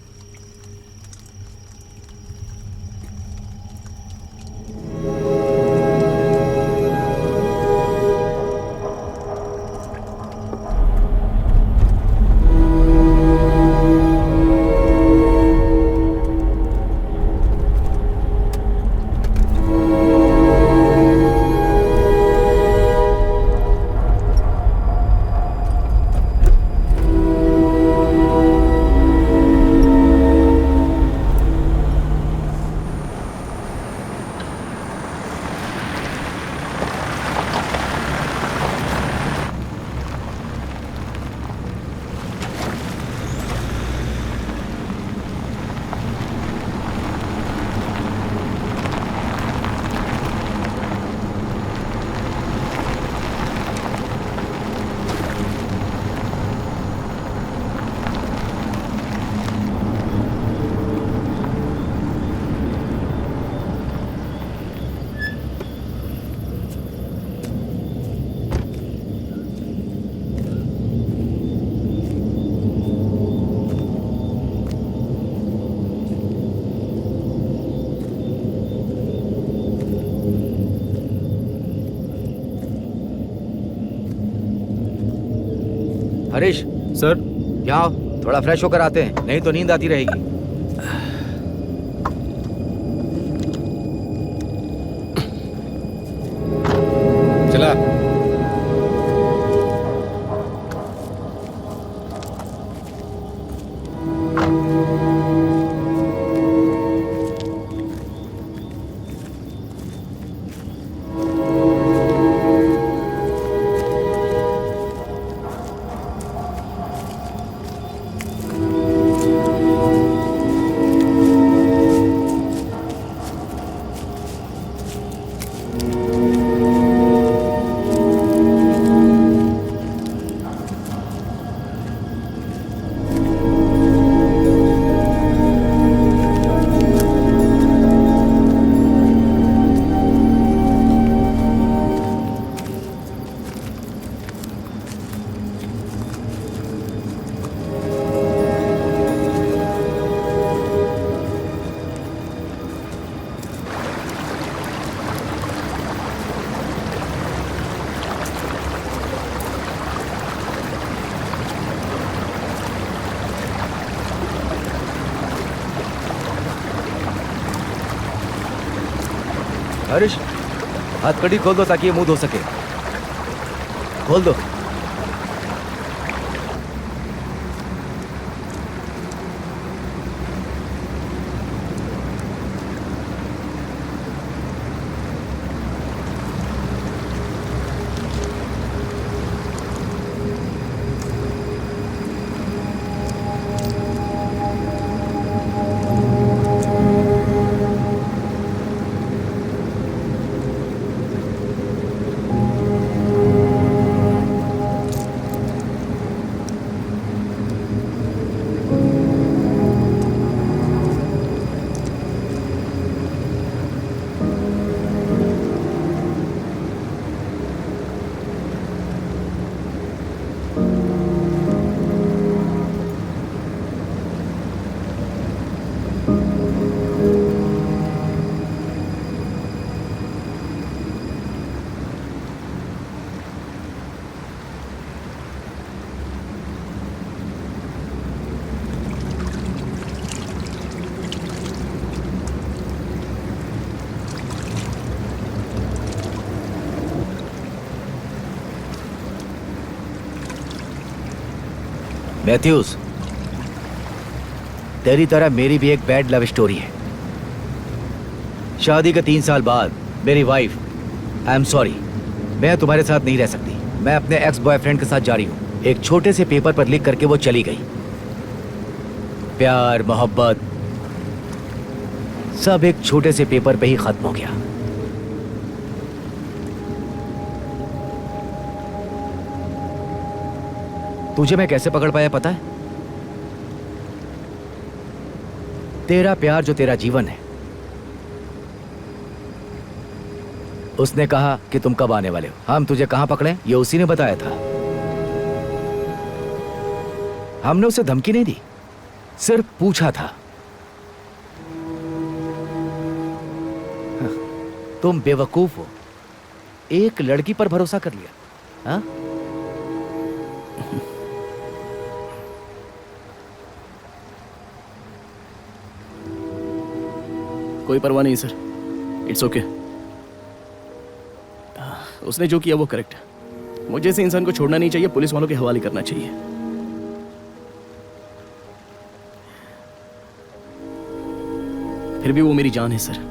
हरीश सर, यहाँ आओ, थोड़ा फ्रेश होकर आते हैं, नहीं तो नींद आती रहेगी। चला। हरीश, हथकड़ी खोल दो ताकि ये मुंह धो सके। खोल दो। मैथ्यूज, तेरी तरह मेरी भी एक बैड लव स्टोरी है। शादी के 3 साल बाद मेरी वाइफ, आई एम सॉरी, मैं तुम्हारे साथ नहीं रह सकती। मैं अपने एक्स बॉयफ्रेंड के साथ जा रही हूँ। एक छोटे से पेपर पर लिख करके वो चली गई। प्यार, मोहब्बत सब एक छोटे से पेपर पे ही खत्म हो गया। तुझे मैं कैसे पकड़ पाया पता है? तेरा प्यार जो तेरा जीवन है, उसने कहा कि तुम कब आने वाले हो। हम तुझे कहां पकड़े ये उसी ने बताया था। हमने उसे धमकी नहीं दी, सिर्फ पूछा था। तुम बेवकूफ हो, एक लड़की पर भरोसा कर लिया। हाँ? कोई परवाह नहीं सर, इट्स ओके। उसने जो किया वो करेक्ट है। मुझे से इंसान को छोड़ना नहीं चाहिए, पुलिस वालों के हवाले करना चाहिए। फिर भी वो मेरी जान है सर।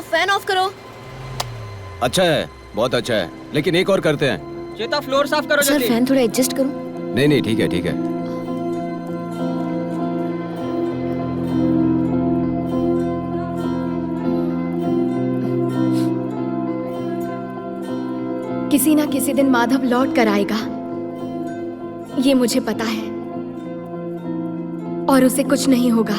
फैन ऑफ करो। अच्छा है, बहुत अच्छा है, लेकिन एक और करते हैं। चेता फ्लोर साफ करो सर जल्दी। फैन थोड़ा एडजस्ट करो। नहीं ठीक है ठीक है। किसी ना किसी दिन माधव लौट कर आएगा। ये मुझे पता है और उसे कुछ नहीं होगा।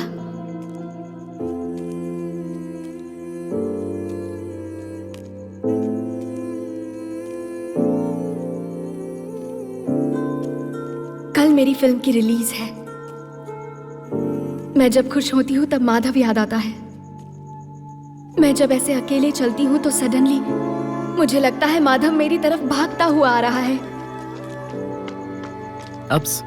कल मेरी फिल्म की रिलीज है। मैं जब खुश होती हूँ तब माधव याद आता है। मैं जब ऐसे अकेले चलती हूँ तो सडनली मुझे लगता है माधव मेरी तरफ भागता हुआ आ रहा है। अब्स